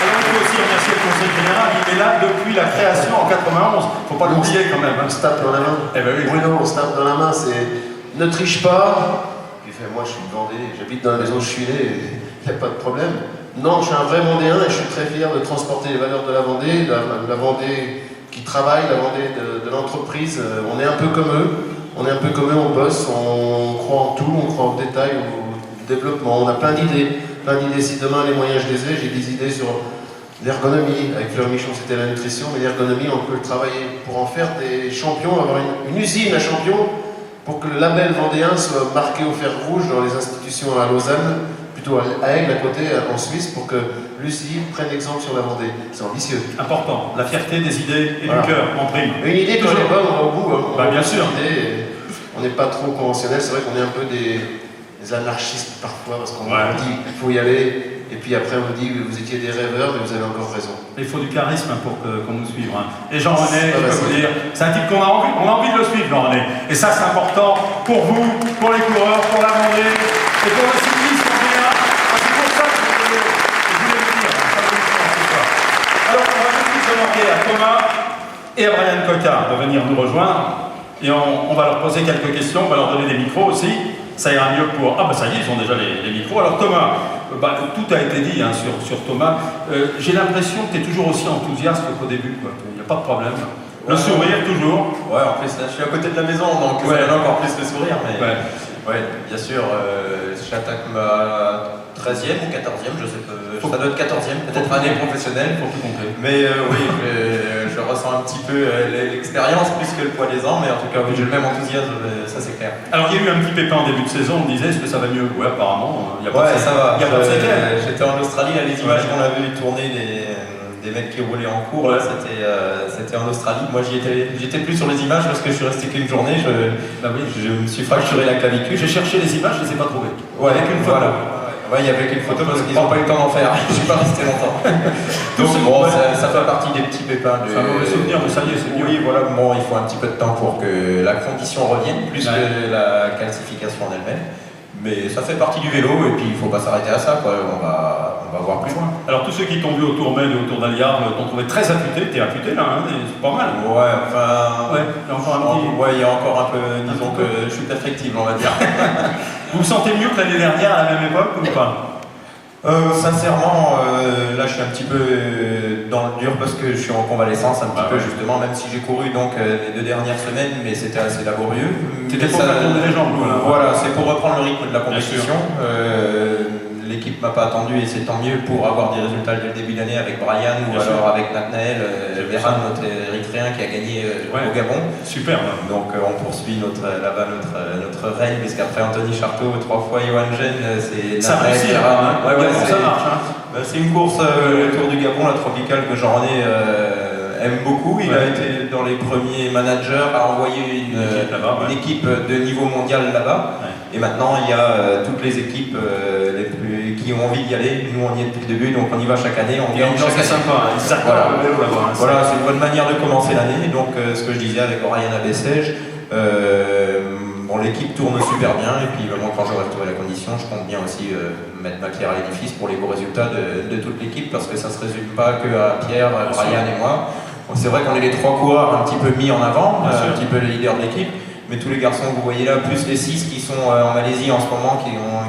Alors il faut aussi remercier le Conseil Général, il est là depuis la création en 91. Faut pas l'oublier quand même. On se tape dans la main. Eh ben oui. Bruno, on se tape dans la main, c'est ne triche pas. Il fait, moi je suis Vendée, j'habite dans la maison où je suis né, il n'y a pas de problème. Non, je suis un vrai Vendéen et je suis très fier de transporter les valeurs de la Vendée, la Vendée qui travaille, la Vendée de l'entreprise. On est un peu comme eux, on bosse, on croit en tout, on croit au détail, au développement. On a plein d'idées. Si demain les moyens je les ai, j'ai des idées sur l'ergonomie. Avec Fleur Michon, c'était la nutrition, mais l'ergonomie, on peut le travailler pour en faire des champions, avoir une usine à champions, pour que le label vendéen soit marqué au fer rouge dans les institutions à Lausanne, plutôt à Aigle, à côté, en Suisse, pour que Lucie prenne exemple sur la Vendée. C'est ambitieux. Important, la fierté des idées et du cœur en prime. Une idée quand elle est bonne, on va au bout. Bien sûr. On n'est pas trop conventionnel, c'est vrai qu'on est un peu des anarchistes parfois, parce qu'on dit qu'il faut y aller. Et puis après, on nous dit que vous étiez des rêveurs, mais vous avez encore raison. Il faut du charisme pour qu'on nous suive. Et Jean-René, je peux vous dire, c'est un type qu'on a envie de le suivre, Jean-René. Et ça, c'est important pour vous, pour les coureurs, pour la Vendée, et pour le cyclisme vendéen. C'est pour ça que je voulais le dire. Alors, on va tout de suite demander à Thomas et à Brian Cocard de venir nous rejoindre. Et on va leur poser quelques questions, on va leur donner des micros aussi. Ça ira mieux pour... Ah bah ça y est, ils ont déjà les micros. Alors Thomas, tout a été dit sur Thomas. J'ai l'impression que tu es toujours aussi enthousiaste qu'au début. Il n'y a pas de problème. Le sourire toujours. Ouais, en plus là je suis à côté de la maison, donc ça donne encore plus le sourire. Mais ouais, bien sûr, j'attaque ma 13e ou 14e, je sais pas. Ça doit être 14e, peut-être année professionnelle. Pour tout compter. Mais oui, je ressens un petit peu l'expérience plus que le poids des ans, mais en tout cas, oui, j'ai le même enthousiasme, ça c'est clair. Alors il y a eu un petit pépin en début de saison, on disait est-ce que ça va mieux? Ouais, apparemment, il y a pas de ça va. Il y a pas de séquelles. J'étais en Australie, là, les images qu'on a vues tourner des mecs qui roulaient en cours, c'était en Australie. Moi j'étais plus sur les images parce que je suis resté qu'une journée, je me suis fracturé la clavicule. J'ai cherché les images, je ne les ai pas trouvées. Ouais, avec une photo. Ouais, il y avait qu'une photo parce qu'ils n'ont pas eu le temps d'en faire. Je suis pas resté longtemps. Donc bon, ça fait partie des petits pépins. C'est un mauvais souvenir, mais ça y est, c'est mieux. Oui, voilà, bon, il faut un petit peu de temps pour que la condition revienne, plus que la calcification en elle-même. Mais ça fait partie du vélo et puis il ne faut pas s'arrêter à ça, quoi. On va voir plus loin. Alors tous ceux qui t'ont vu au Tourmel et autour d'Algarve t'ont trouvé très affûté, t'es affûté là, hein, c'est pas mal. Ouais, enfin. Ouais, il y a encore un peu, disons que je suis perfectible, on va dire. Vous vous sentez mieux que l'année dernière à la même époque ou pas? Sincèrement, là je suis un petit peu dans le dur parce que je suis en convalescence un petit peu justement, même si j'ai couru donc les 2 dernières semaines, mais c'était assez laborieux. C'était pour faire tourner les jambes. Voilà, c'est pour reprendre le rythme de la compétition. L'équipe m'a pas attendu et c'est tant mieux pour avoir des résultats dès le début d'année avec Brian ou alors avec Nathanaël Véran, notre érythréen qui a gagné au Gabon. Super. Donc on poursuit notre règne, puisqu'après Anthony Charteau, 3 fois Johan Gen, c'est ça réussit, ça marche. C'est une course, le Tour du Gabon, la tropicale, que Jean-René aime beaucoup. Il a été dans les premiers managers à envoyer une équipe de niveau mondial là-bas. Et maintenant, il y a toutes les équipes qui ont envie d'y aller. Nous, on y est depuis le début, donc on y va chaque année. On gagne chaque année. C'est sympa. Voilà, c'est une bonne manière de commencer l'année. Donc, ce que je disais avec Oriane Abessège, bon, l'équipe tourne super bien. Et puis, moi, quand j'aurai retrouvé la condition, je compte bien aussi mettre ma pierre à l'édifice pour les beaux résultats de toute l'équipe, parce que ça ne se résume pas que à Pierre, Brian et moi. C'est vrai qu'on est les 3 coureurs un petit peu mis en avant, un petit peu les leaders de l'équipe. Mais tous les garçons que vous voyez là, plus les 6 qui sont en Malaisie en ce moment,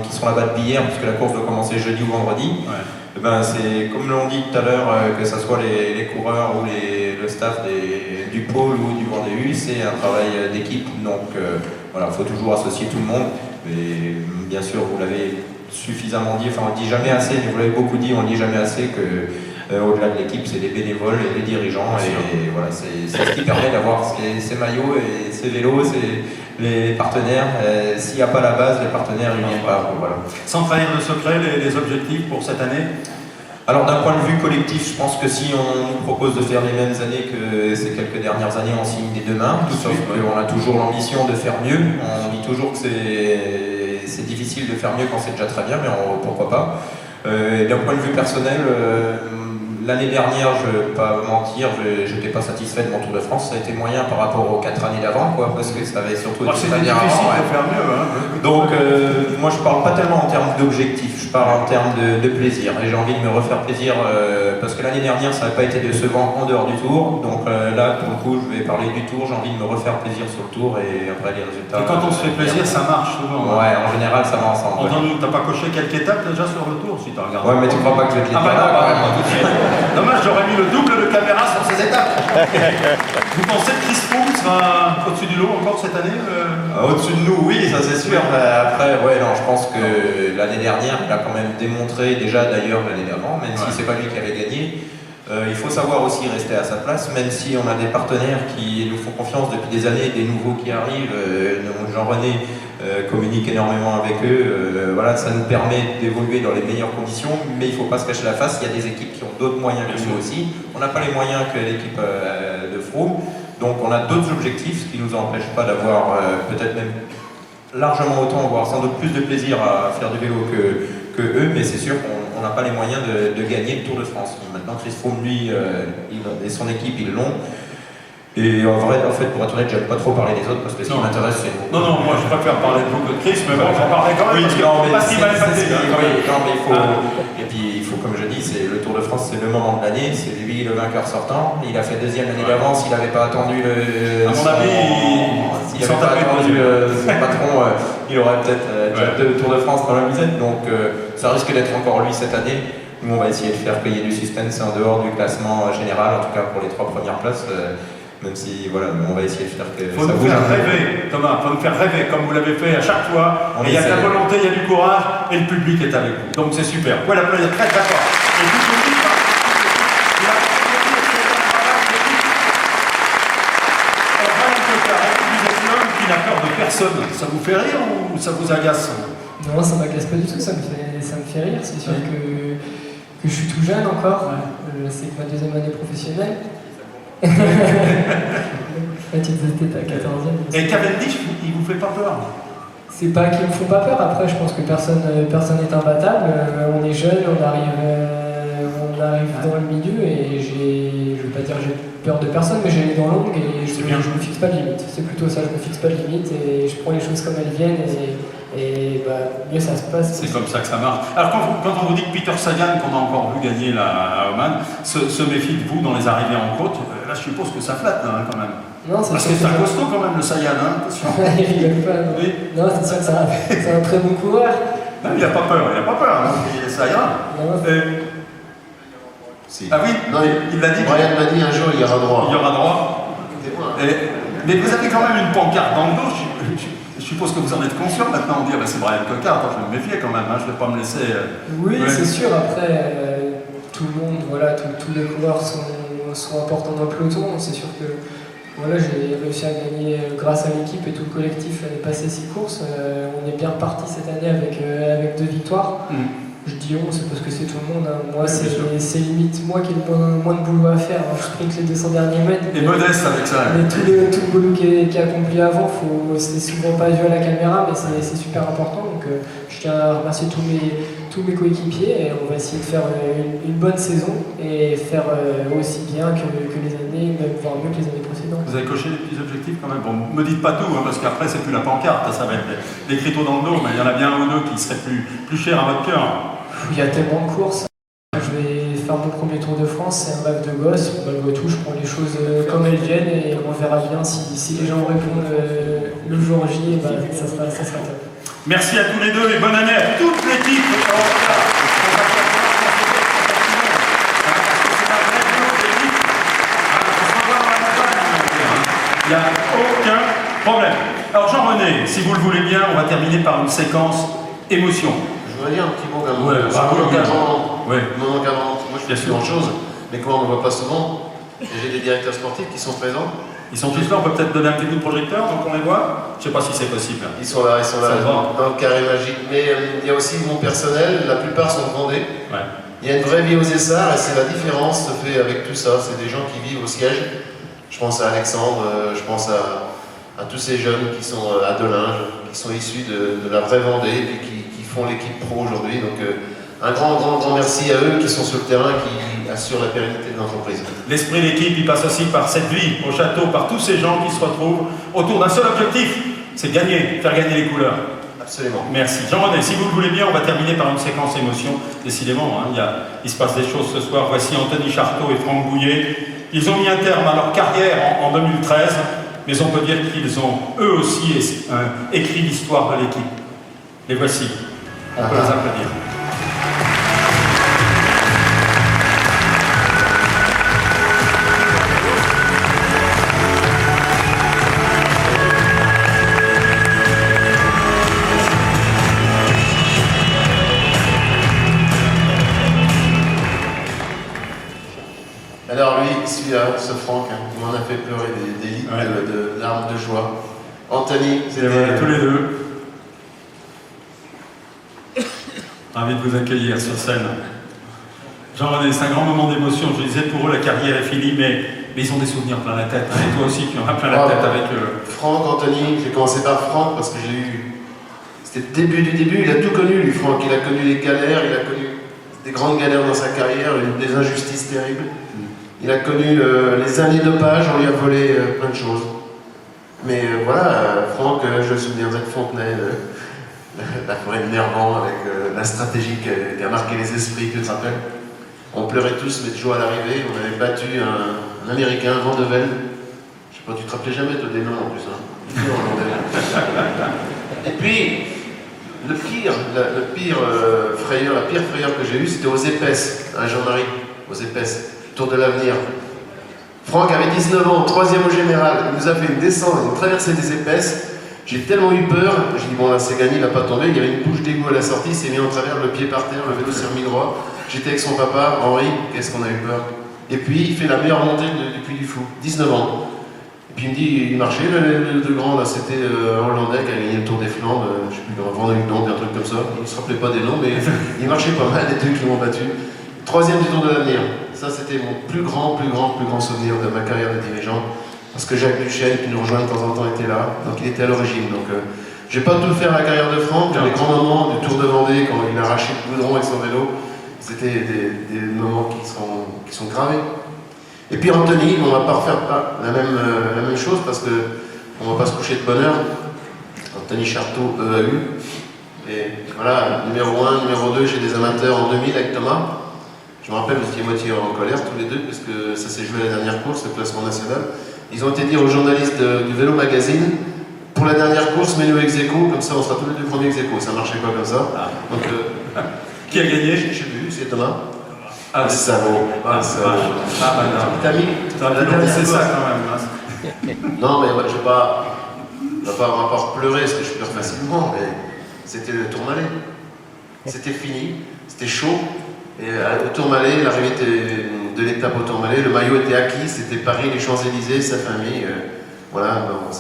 qui sont là-bas depuis hier, puisque la course doit commencer jeudi ou vendredi, ben c'est comme l'on dit tout à l'heure, que ce soit les coureurs ou le staff du pôle ou du Vendée U, c'est un travail d'équipe. Donc voilà, il faut toujours associer tout le monde. Et bien sûr, vous l'avez suffisamment dit, enfin on ne dit jamais assez, mais vous l'avez beaucoup dit, on ne dit jamais assez que au-delà de l'équipe, c'est les bénévoles et les dirigeants, et voilà, c'est ce qui permet d'avoir ces maillots et ces vélos, c'est les partenaires. S'il n'y a pas la base, les partenaires ils ne viennent pas. Voilà. Sans trahir de secret, les objectifs pour cette année? Alors d'un point de vue collectif, je pense que si on nous propose de faire les mêmes années que ces quelques dernières années, on signe des 2 mains, sauf qu'on a toujours l'ambition de faire mieux. On dit toujours que c'est difficile de faire mieux quand c'est déjà très bien, mais pourquoi pas. D'un point de vue personnel, l'année dernière, je ne vais pas mentir, je n'étais pas satisfait de mon Tour de France. Ça a été moyen par rapport aux 4 années d'avant, parce que ça avait surtout été difficile de faire mieux. Donc, moi, je ne parle pas tellement en termes d'objectifs, je parle en termes de plaisir. Et j'ai envie de me refaire plaisir, parce que l'année dernière, ça n'a pas été décevant en dehors du Tour. Donc là, pour le coup, je vais parler du Tour. J'ai envie de me refaire plaisir sur le Tour et après les résultats. Et quand on se fait plaisir, ça marche souvent. Ouais, en général, ça va ensemble. T'as pas coché quelques étapes déjà sur le Tour, si tu regardes? Ouais, mais tu crois pas que je vais te les dire là, tout de suite. Dommage, j'aurais mis le double de caméra sur ces étapes. Vous pensez que Chris Froome sera au-dessus du lot encore cette année? Au-dessus de nous, oui, ça c'est sûr. Après, ouais, non, je pense que l'année dernière, il a quand même démontré, déjà d'ailleurs l'année d'avant, même si c'est pas lui qui avait gagné. Il faut savoir aussi rester à sa place, même si on a des partenaires qui nous font confiance depuis des années, des nouveaux qui arrivent. Jean-René communique énormément avec eux. Voilà, ça nous permet d'évoluer dans les meilleures conditions, mais il ne faut pas se cacher la face. Il y a des équipes qui ont d'autres moyens que nous aussi. On n'a pas les moyens que l'équipe de Froome, donc on a d'autres objectifs, ce qui ne nous empêche pas d'avoir peut-être même largement autant, voire sans doute plus de plaisir à faire du vélo que eux, mais c'est sûr qu'on n'a pas les moyens de gagner le Tour de France. Maintenant, Chris Froome, lui, et son équipe, ils l'ont. Et en fait, pour être honnête, j'aime pas trop parler des autres parce que ce qui m'intéresse, c'est vous. Non, moi je préfère parler de vous que de Chris, mais bon, j'en parlerai quand même parce qu'il m'a épaté. Et puis, il faut, comme je dis, c'est le Tour de France, c'est le moment de l'année, c'est lui le vainqueur sortant. Il a fait 2e l'année d'avant, s'il n'avait pas attendu à mon avis, s'il n'avait pas attendu son patron, il aurait peut-être déjà 2 Tours de France dans la musette. Donc, ça risque d'être encore lui cette année. Nous, on va essayer de faire payer du suspense en dehors du classement général, en tout cas pour les 3 premières places. même si voilà, on va essayer de faire que faut ça nous bouge faire un peu. rêver, Thomas, faut nous faire rêver, comme vous l'avez fait à chaque fois. On Et il y a de la essaie. volonté, il y a du courage, et le public est avec vous. Donc c'est super. Voilà, très très fort. Et tout le public, il a vous êtes l'homme qui n'a peur de personne. Ça vous fait rire ou ça vous agace? Non, ça m'agace pas du tout, ça me fait rire. C'est sûr que je suis tout jeune encore. C'est ma deuxième année professionnelle. Tu étais à 14e. Et Cavendish, il vous fait pas peur? C'est pas qu'ils me font pas peur. Après, je pense que personne n'est imbattable. On est jeune, on arrive dans le milieu et je vais pas dire j'ai peur de personne, mais j'ai les dents longues et je me fixe pas de limite. C'est plutôt ça, je me fixe pas de limite et je prends les choses comme elles viennent et mieux ça se passe. C'est comme ça que ça marche. Alors quand on vous dit que Peter Sagan, qu'on a encore vu gagner à Oman, se méfie de vous dans les arrivées en côte, là je suppose que ça flatte quand même. Non, c'est parce que c'est un costaud quand même le Sagan, hein, attention. Il rigole pas. Oui. Non, c'est sûr que c'est un très bon coureur. Non, il n'a pas peur, hein, ça ira. Si. Ah oui, non, il l'a dit. Brian m'a dit un jour il y aura droit. Il y aura droit. Mais vous avez quand même une pancarte dans le dos. Je suppose que vous en êtes conscient maintenant. On dit c'est Brian Cocard, je vais me méfier quand même, je ne vais pas me laisser. Oui, c'est sûr. Après, tout le monde, voilà, tous les coureurs sont importants dans le peloton. C'est sûr que voilà, j'ai réussi à gagner grâce à l'équipe et tout le collectif l'année passée 6 courses. On est bien reparti cette année avec 2 victoires. Je dis on, c'est parce que c'est tout le monde. Hein. Moi, c'est limite moi qui ai le moins de boulot à faire. Je sprint les 200 derniers mètres. Et modeste avec ça. Mais tout le boulot qui est accompli avant, c'est souvent pas vu à la caméra, mais c'est super important. Donc je tiens à remercier tous mes coéquipiers et on va essayer de faire une bonne saison et faire aussi bien que les années, même voire mieux que les années précédentes. Vous avez coché les petits objectifs quand même. Bon, me dites pas tout, hein, parce qu'après c'est plus la pancarte, ça va être des criteaux dans le dos, mais il y en a bien un ou deux qui seraient plus chers à votre cœur. Il y a tellement de courses. Je vais faire mon premier Tour de France, c'est un rêve de gosse. Malgré tout, je prends les choses comme elles viennent et on verra bien si les gens répondent le jour J, ça sera top. Merci à tous les deux et bonne année à toute l'équipe. Il n'y a aucun problème. Alors Jean-René, si vous le voulez bien, on va terminer par une séquence émotion. Je voudrais dire un petit mot quand même. Ouais, mon encadrement, moi je fais grand-chose, mais comment on ne voit pas souvent. Et j'ai des directeurs sportifs qui sont présents. Ils sont tous là, on peut peut-être donner un petit coup de projecteur, donc on les voit. Je ne sais pas si c'est possible. Ils sont là, dans le carré magique. Mais il y a aussi mon personnel, la plupart sont de Vendée. Ouais. Il y a une vraie vie aux Essarts et c'est la différence se fait avec tout ça. C'est des gens qui vivent au siège. Je pense à Alexandre, je pense à tous ces jeunes qui sont à Delinges, qui sont issus de la vraie Vendée et qui font l'équipe pro aujourd'hui. Donc un grand merci à eux qui sont sur le terrain, qui assurent la pérennité de l'entreprise. L'esprit d'équipe, il passe aussi par cette vie au château, par tous ces gens qui se retrouvent autour d'un seul objectif, c'est gagner, faire gagner les couleurs. Absolument. Merci. Jean-René, si vous le voulez bien, on va terminer par une séquence émotion. Décidément, hein, il se passe des choses ce soir. Voici Anthony Charteau et Franck Bouillet. Ils ont mis un terme à leur carrière en 2013, mais on peut dire qu'ils ont eux aussi écrit l'histoire de l'équipe. Les voici. On peut les applaudir. Alors lui, celui-là, ce Franck, il m'en a fait pleurer des litres de larmes de joie. Anthony, c'était... tous les deux. Ravi de vous accueillir sur scène. Jean-René, c'est un grand moment d'émotion. Je disais, pour eux, la carrière est finie, mais ils ont des souvenirs plein la tête. Et toi aussi, tu en as plein la tête avec eux. Franck, Anthony, j'ai commencé par Franck parce que j'ai eu... C'était le début du début, il a tout connu, lui, Franck. Il a connu les galères, il a connu des grandes galères dans sa carrière, des injustices terribles. Il a connu les années dopage, on lui a volé plein de choses. Mais voilà, Franck, je me souviens d'être Fontenay, la forêt de Nervan, avec la stratégie qui a marqué les esprits, tu te rappelles? On pleurait tous, mais de joie à l'arrivée. On avait battu un Américain, Van de Ven. Je sais pas, tu te rappelais jamais, toi, des noms en plus. Hein. Et puis, la pire frayeur que j'ai eue, c'était aux Épaisses, à Jean-Marie, aux Épaisses, Tour de l'Avenir. Franck avait 19 ans, 3e au général, il nous a fait une descente, une traversée des épaisses. J'ai tellement eu peur, j'ai dit bon là c'est gagné, il va pas tomber. Il y avait une bouche d'égout à la sortie, il s'est mis en travers, le pied par terre, le vélo s'est remis droit. J'étais avec son papa, Henri, qu'est-ce qu'on a eu peur. Et puis il fait la meilleure montée du Puy du Fou, 19 ans. Et puis il me dit, il marchait, le grand là, c'était un Hollandais qui a gagné le Tour des Flandres, je sais plus, Vendée-Globe, un truc comme ça. Il ne se rappelait pas des noms, mais il marchait pas mal, des trucs qui m'ont battu. 3e du Tour de l'Avenir. Ça c'était mon plus grand souvenir de ma carrière de dirigeant. Parce que Jacques Duchesne, qui nous rejoint de temps en temps, était là, donc il était à l'origine. Donc je vais pas tout faire à la carrière de Franck, les grands moments du Tour de Vendée, quand il a arraché le goudron avec son vélo, c'était des moments qui sont gravés. Et puis Anthony, on va pas refaire la même chose parce que on va pas se coucher de bonne heure. Anthony Charteau, EAU. Et voilà, numéro 1, numéro 2 chez des amateurs en 2000 avec Thomas. Je me rappelle, vous étiez moitié en colère tous les deux, parce que ça s'est joué à la dernière course, le classement national. Ils ont été dire aux journalistes du Vélo Magazine, pour la dernière course, mets-nous ex aequo, comme ça on sera tous les deux premiers ex aequo. Ça marchait pas comme ça. Donc, qui a gagné? Je sais plus, c'est Thomas. Ah, c'est ça, bon. T'as mis c'est ça quand même. Non, mais je vais pas pleurer, parce que je pleure facilement, mais c'était le Tourmalet. C'était fini, c'était chaud. Et au Tourmalet, l'arrivée de l'étape au Tourmalet, le maillot était acquis, c'était Paris, les Champs-Élysées, sa famille. Voilà, bon,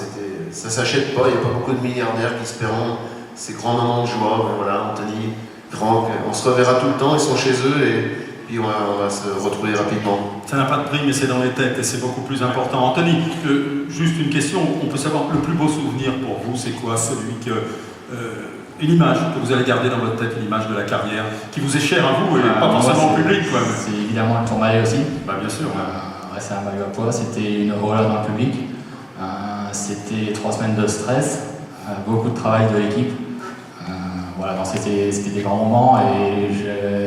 ça s'achète pas, il n'y a pas beaucoup de milliardaires qui se paieront ces grands moments de joie. Mais voilà, Anthony, Franck, on se reverra tout le temps, ils sont chez eux et puis on va se retrouver rapidement. Ça n'a pas de prix, mais c'est dans les têtes et c'est beaucoup plus important. Anthony, juste une question, on peut savoir le plus beau souvenir pour vous, c'est quoi? Celui que... une image que vous allez garder dans votre tête, une image de la carrière, qui vous est chère à vous et pas forcément au public. C'est évidemment le Tourmalet aussi. Bah, bien sûr. C'est un maillot à poids, c'était une rola dans le public. C'était 3 semaines de stress, beaucoup de travail de l'équipe. Voilà, c'était des grands moments et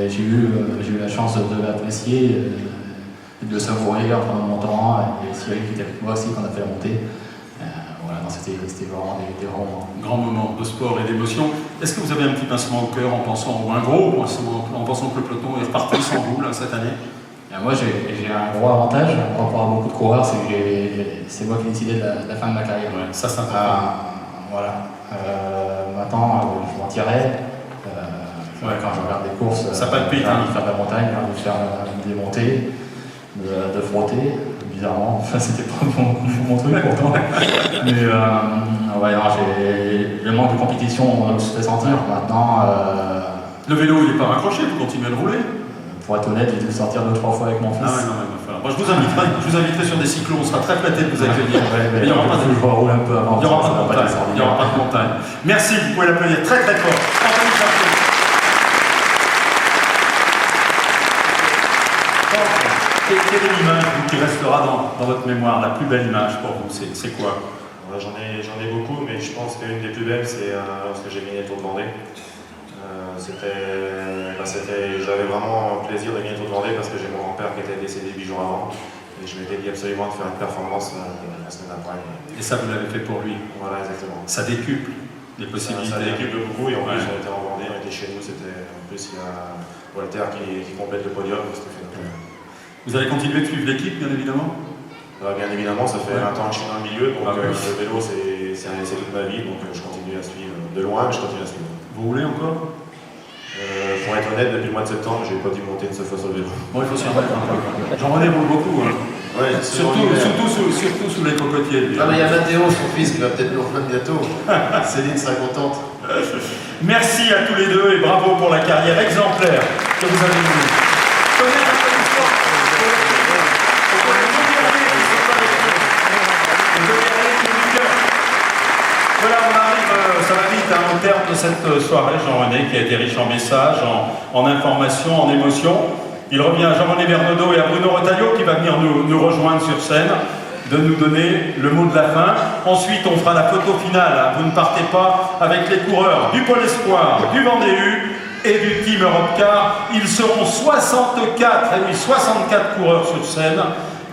j'ai eu la chance de l'apprécier, de le savourer en prenant mon temps, et Cyril qui était avec moi aussi quand on a fait la montée. Voilà, c'était vraiment des grands moments de sport et d'émotion. Est-ce que vous avez un petit pincement au cœur en pensant, ou un gros en pensant que le peloton est reparti sans vous là, cette année? Moi j'ai un gros avantage par rapport à beaucoup de coureurs, c'est moi qui ai décidé de la fin de ma carrière. Ouais, ça c'est important. Voilà. Maintenant je m'en tirais. Quand je regarde des courses, ça palpite, j'ai envie de faire de la montagne, j'ai envie de faire des montées, de frotter. Bizarrement, enfin c'était pas mon truc pourtant. Mais ouais, le manque de compétition se fait sentir. Maintenant. Le vélo il n'est pas raccroché, vous continuez à le rouler? Pour être honnête, j'ai dû sortir 2-3 fois avec mon fils. Ah ouais, non, moi, je vous inviterai sur des cyclos, on sera très flattés de vous accueillir. Il n'y aura pas de rouler un peu avant. Il n'y aura pas de montagne. Merci, vous pouvez l'applaudir très très fort. Anthony Charteau. Quelle est l'image qui restera dans votre mémoire, la plus belle image pour vous, c'est quoi? J'en ai beaucoup, mais je pense qu'une des plus belles, c'est lorsque j'ai gagné le Tour de Vendée. J'avais vraiment plaisir de gagner le Tour de Vendée parce que j'ai mon grand-père qui était décédé 8 jours avant. Et je m'étais dit absolument de faire une performance la semaine après. Et ça, vous l'avez fait pour lui? Voilà, exactement. Ça décuple les possibilités. Ça décuple beaucoup, et en plus, on était en Vendée, on était chez nous. En plus, il y a Walter qui complète le podium. Vous allez continuer de suivre l'équipe, bien évidemment? Bien évidemment, ça fait 20 ans que je suis dans le milieu, donc le vélo, c'est toute ma vie, donc je continue à suivre de loin, mais je continue à suivre. Vous roulez encore? Pour être honnête, depuis le mois de septembre, j'ai pas dû monter une seule fois sur le vélo. Bon, il faut s'y remettre un peu. Jean-René roule beaucoup. Hein. Ouais, surtout sous les cocotiers. Ah, mais il y a Mathéo, son fils, qui va peut-être nous rejoindre bientôt. Céline sera contente. Merci à tous les deux et bravo pour la carrière exemplaire que vous avez menée. Voilà, on arrive, ça va vite, au terme de cette soirée, Jean-René, qui a été riche en messages, en informations, en émotions. Il revient à Jean-René Bernaudot et à Bruno Retailleau qui va venir nous rejoindre sur scène, de nous donner le mot de la fin. Ensuite, on fera la photo finale. Vous ne partez pas avec les coureurs du Pôle Espoir, du Vendée U et du Team Europcar. Ils seront 64 coureurs sur scène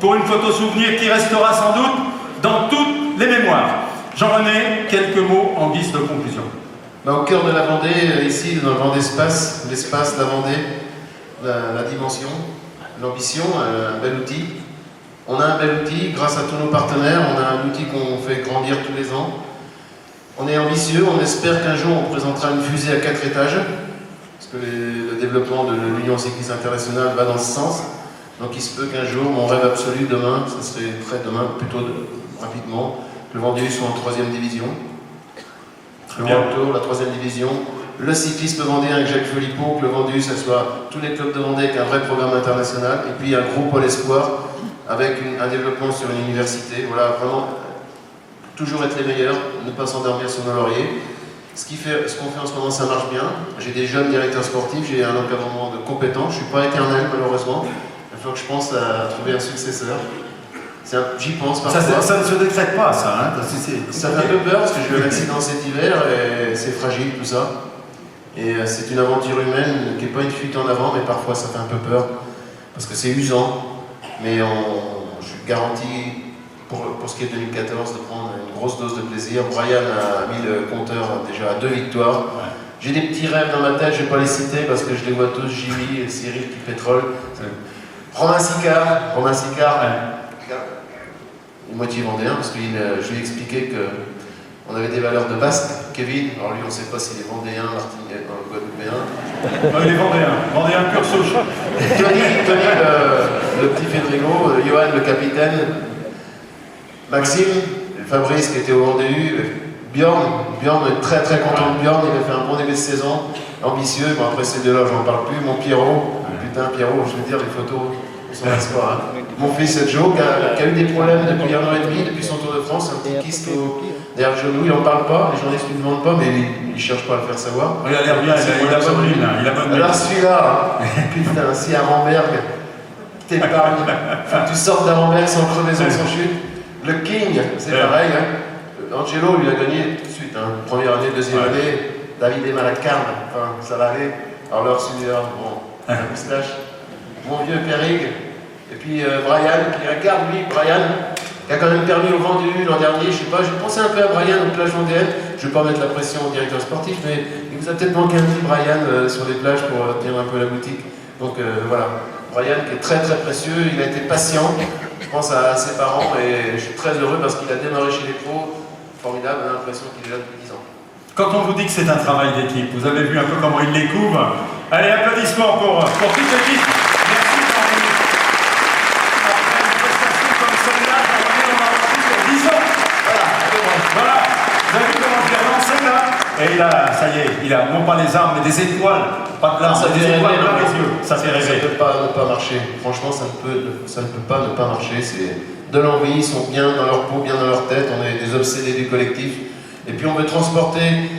pour une photo souvenir qui restera sans doute dans toutes les mémoires. Jean-René, quelques mots en guise de conclusion. Au cœur de la Vendée, ici, dans le Vendée Espace, l'espace, la Vendée, la dimension, l'ambition, un bel outil. On a un bel outil, grâce à tous nos partenaires, on a un outil qu'on fait grandir tous les ans. On est ambitieux, on espère qu'un jour on présentera une fusée à 4 étages, parce que le développement de l'Union cycliste internationale va dans ce sens. Donc il se peut qu'un jour, mon rêve absolu demain, ça serait très demain, plutôt rapidement, que le Vendée soit en 3e division. Le World Tour, la 3e division. Le cyclisme vendéen avec Jacques Philippot, que le Vendée, ça soit tous les clubs de Vendée avec un vrai programme international, et puis un gros pôle espoir avec un développement sur une université. Voilà, vraiment, toujours être les meilleurs, ne pas s'endormir sur nos lauriers. Ce qu'on fait en ce moment, ça marche bien. J'ai des jeunes directeurs sportifs, j'ai un encadrement de compétents. Je ne suis pas éternel, malheureusement. Il faut que je pense à trouver un successeur. J'y pense parfois. Ça ne se décrète pas, ça. Hein, ça fait un peu peur parce que j'ai eu un accident cet hiver et c'est fragile tout ça. Et c'est une aventure humaine qui n'est pas une fuite en avant, mais parfois ça fait un peu peur parce que c'est usant. Mais je suis garanti pour ce qui est 2014 de prendre une grosse dose de plaisir. Brian a mis le compteur déjà à 2 victoires. Ouais. J'ai des petits rêves dans ma tête, je ne vais pas les citer parce que je les vois tous, Jimmy, Cyril qui pétrole. Romain Sicard, moitié vendéen, parce que je lui ai expliqué qu'on avait des valeurs de Basque. Kevin, alors lui on ne sait pas s'il est vendéen, martinien, guadeloupéen. Il est vendéen pur souche. Tony le petit Fedrigo, Johan le capitaine, Maxime, Fabrice qui était au Vendée, Bjorn est très très content de Bjorn, il a fait un bon début de saison, ambitieux, bon après ces deux-là j'en parle plus, mon Pierrot, putain Pierrot, je veux dire les photos, son espoir. Hein. Mon fils Joe qui a eu des problèmes depuis 1 an et demi, depuis son Tour de France, un petit kyste derrière le genou, il n'en parle pas, les journalistes ne lui demandent pas, mais il ne cherche pas à le faire savoir. Il a l'air bien, il a bonne mine. Alors celui-là, putain, si à Ramberg, t'épargnes, faut que tu sortes d'Aramberg sans crevaison, sans chute. Le King, c'est pareil, hein. Angelo lui a gagné tout de suite, hein. Première année, deuxième année, David et Malacarne, enfin ça va aller. Alors leur celui-là, bon, un moustache. Mon vieux Périg, et puis Brian, qui regarde lui, Brian, qui a quand même permis au Vendée l'an dernier, je sais pas, j'ai pensé un peu à Brian aux plages vendéennes, je vais pas mettre la pression au directeur sportif, mais il vous a peut-être manqué un petit Brian sur les plages pour tenir un peu la boutique. Donc voilà, Brian qui est très très précieux, il a été patient, je pense à ses parents, et je suis très heureux parce qu'il a démarré chez les pros, formidable, on a l'impression qu'il est là depuis 10 ans. Quand on vous dit que c'est un travail d'équipe, vous avez vu un peu comment il les couvre. Allez, applaudissements pour toute l'équipe. Merci Jean-Denis. Après une prestation comme celle-là, on va repartir pour 10 ans. Voilà. Vous avez vu comment je l'ai relancé là? Et ça y est, il a non pas les armes, mais des étoiles. Pas de larmes, des étoiles dans les yeux. Ça fait rêver. Ça ne peut pas ne pas marcher. Franchement, ça ne peut pas ne pas marcher. C'est de l'envie, ils sont bien dans leur peau, bien dans leur tête. On est des obsédés du collectif. Et puis on veut transporter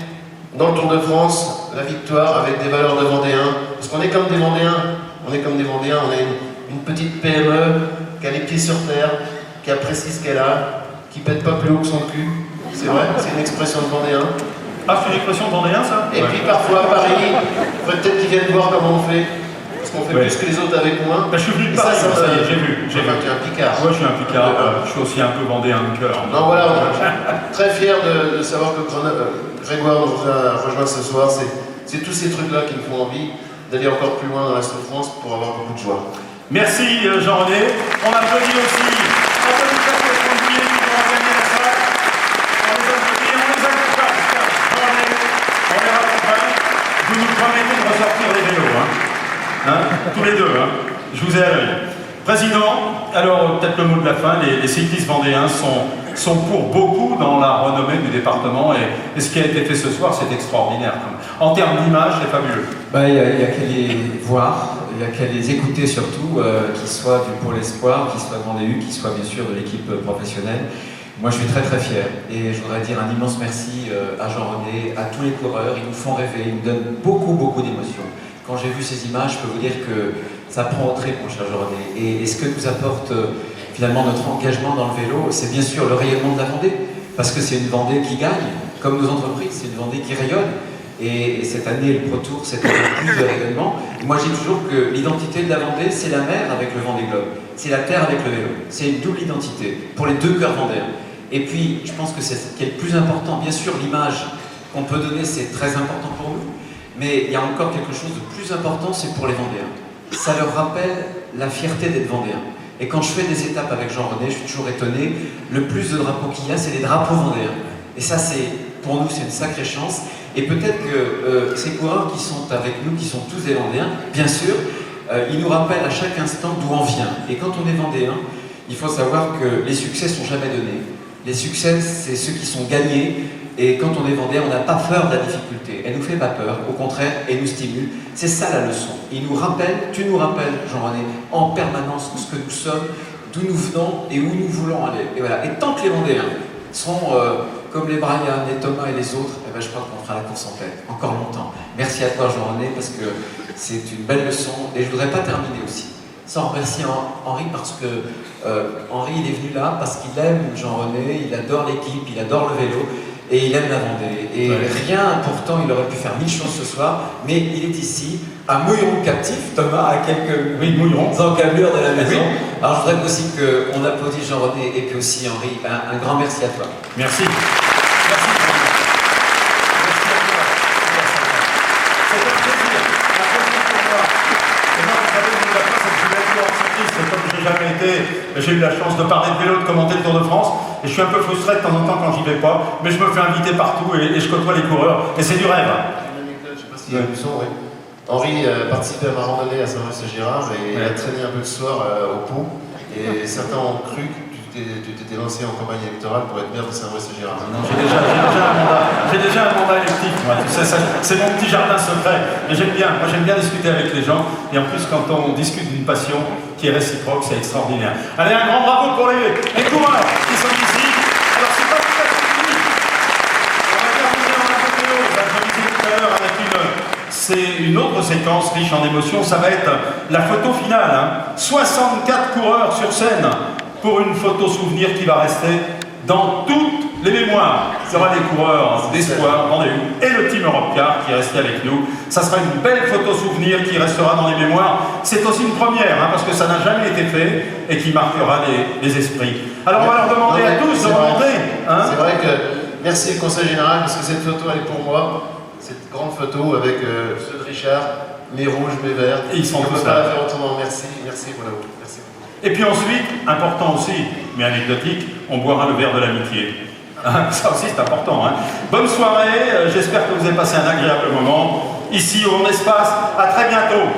dans le Tour de France la victoire avec des valeurs de Vendéens. Parce qu'on est comme des Vendéens. On est une petite PME qui a les pieds sur terre, qui apprécie ce qu'elle a, qui pète pas plus haut que son cul. C'est vrai, c'est une expression de Vendéen. Ah, c'est une expression de Vendéen, ça? Et puis parfois à Paris, il faudrait peut-être qu'ils viennent voir comment on fait. Parce qu'on fait plus que les autres avec moins. Je suis venu de Paris, ça y est, j'ai vu. Tu es un Picard. Moi, je suis un Picard. Je suis aussi un peu Vendéen de cœur. Non, voilà, on est très fiers de savoir que Grégoire nous a rejoint ce soir. C'est tous ces trucs-là qui me font envie d'aller encore plus loin dans la souffrance pour avoir beaucoup de joie. Merci Jean-René. On applaudit aussi Anthony Café et Andrier qui vont gagner la salle. On les applaudit, on les accompagne. Jean-René, on les raccompagne. Vous nous promettez de ressortir les vélos, hein, tous les deux, hein. Je vous ai à l'œil. Président, alors peut-être le mot de la fin, les cyclistes vendéens sont pour beaucoup dans la renommée du département et ce qui a été fait ce soir, c'est extraordinaire. En termes d'image, c'est fabuleux. Il y a qu'à les voir, il y a qu'à les écouter surtout, qu'ils soient du Pôle Espoir, qu'ils soient de Vendée U, qu'ils soient bien sûr de l'équipe professionnelle. Moi je suis très très fier et je voudrais dire un immense merci à Jean-René, à tous les coureurs, ils nous font rêver, ils nous donnent beaucoup d'émotions. Quand j'ai vu ces images, je peux vous dire que ça prend au trip, mon cher Jean-René. Et ce que nous apporte finalement notre engagement dans le vélo, c'est bien sûr le rayonnement de la Vendée, parce que c'est une Vendée qui gagne, comme nos entreprises, c'est une Vendée qui rayonne. Et cette année, le Pro Tour, c'est encore plus de rayonnement. Moi, je dis toujours que l'identité de la Vendée, c'est la mer avec le Vendée Globe, c'est la terre avec le vélo. C'est une double identité pour les deux cœurs vendéens. Et puis, je pense que c'est ce qui est le plus important. Bien sûr, l'image qu'on peut donner, c'est très important pour nous. Mais il y a encore quelque chose de plus important, c'est pour les Vendéens. Ça leur rappelle la fierté d'être Vendéens. Et quand je fais des étapes avec Jean-René, je suis toujours étonné, le plus de drapeaux qu'il y a, c'est les drapeaux vendéens. Et ça, pour nous, c'est une sacrée chance. Et peut-être que ces coureurs qui sont avec nous, qui sont tous des Vendéens, bien sûr, ils nous rappellent à chaque instant d'où on vient. Et quand on est Vendéen, il faut savoir que les succès ne sont jamais donnés. Les succès, c'est ceux qui sont gagnés. Et quand on est Vendéen, on n'a pas peur de la difficulté. Elle ne nous fait pas peur, au contraire, elle nous stimule. C'est ça la leçon. Il nous rappelle, tu nous rappelles, Jean-René, en permanence ce que nous sommes, d'où nous venons et où nous voulons aller. Et voilà. Et tant que les Vendéens seront comme les Brian, les Thomas et les autres, eh ben, je crois qu'on fera la course en tête encore longtemps. Merci à toi, Jean-René, parce que c'est une belle leçon. Et je ne voudrais pas terminer aussi sans remercier Henri, parce que Henri, il est venu là parce qu'il aime Jean-René, il adore l'équipe, il adore le vélo. Et il aime la Vendée. Et rien, pourtant, il aurait pu faire 1000 choses ce soir, mais il est ici, à Mouilleron captif, Thomas, à quelques encablures de la maison. Oui. Alors je voudrais aussi qu'on applaudisse Jean-René et puis aussi Henri. Un grand merci à toi. Merci. Merci. C'est un plaisir. Un plaisir pour moi. Et moi, vous savez, je suis venu en cycliste, comme je n'ai jamais été. J'ai eu la chance de parler de vélo, de commenter le Tour de France. Et je suis un peu frustré de temps en temps quand j'y vais pas, mais je me fais inviter partout et je côtoie les coureurs. Et c'est du rêve. Une anecdote, je ne sais pas s'il y a du son, oui. Henri participait à ma randonnée à Saint-Maurice-Gérard et il a traîné un peu le soir au Pau. Et certains ont cru que tu t'étais lancé en campagne électorale pour être maire de Saint-Maurice-Gérard. Non, j'ai déjà un mandat électif, moi. Tu sais, c'est mon petit jardin secret. Mais j'aime bien, moi j'aime bien discuter avec les gens. Et en plus, quand on discute d'une passion qui est réciproque, c'est extraordinaire. Allez, un grand bravo pour les coureurs qui sont ici. Alors, c'est pas tout à fait fini. On va terminer en la vidéo. Je disais tout à l'heure avec c'est une autre séquence riche en émotions. Ça va être la photo finale. Hein. 64 coureurs sur scène pour une photo souvenir qui va rester dans toutes les mémoires. Il y aura des coureurs d'espoir, rendez-vous, et le team Europcar qui est resté avec nous. Ça sera une belle photo souvenir qui restera dans les mémoires. C'est aussi une première, hein, parce que ça n'a jamais été fait et qui marquera les esprits. Alors on va leur demander à tous de remonter. Hein. C'est vrai que merci le Conseil Général, parce que cette photo elle est pour moi. Cette grande photo avec ceux de Richard, mes rouges, mes verts. Et ils sont tous là. On ne peut pas la faire autrement. Merci, merci, voilà. Merci. Et puis ensuite, important aussi, mais anecdotique, on boira le verre de l'amitié. Ça aussi c'est important. Hein. Bonne soirée, j'espère que vous avez passé un agréable moment. Ici au Monde Espace, à très bientôt.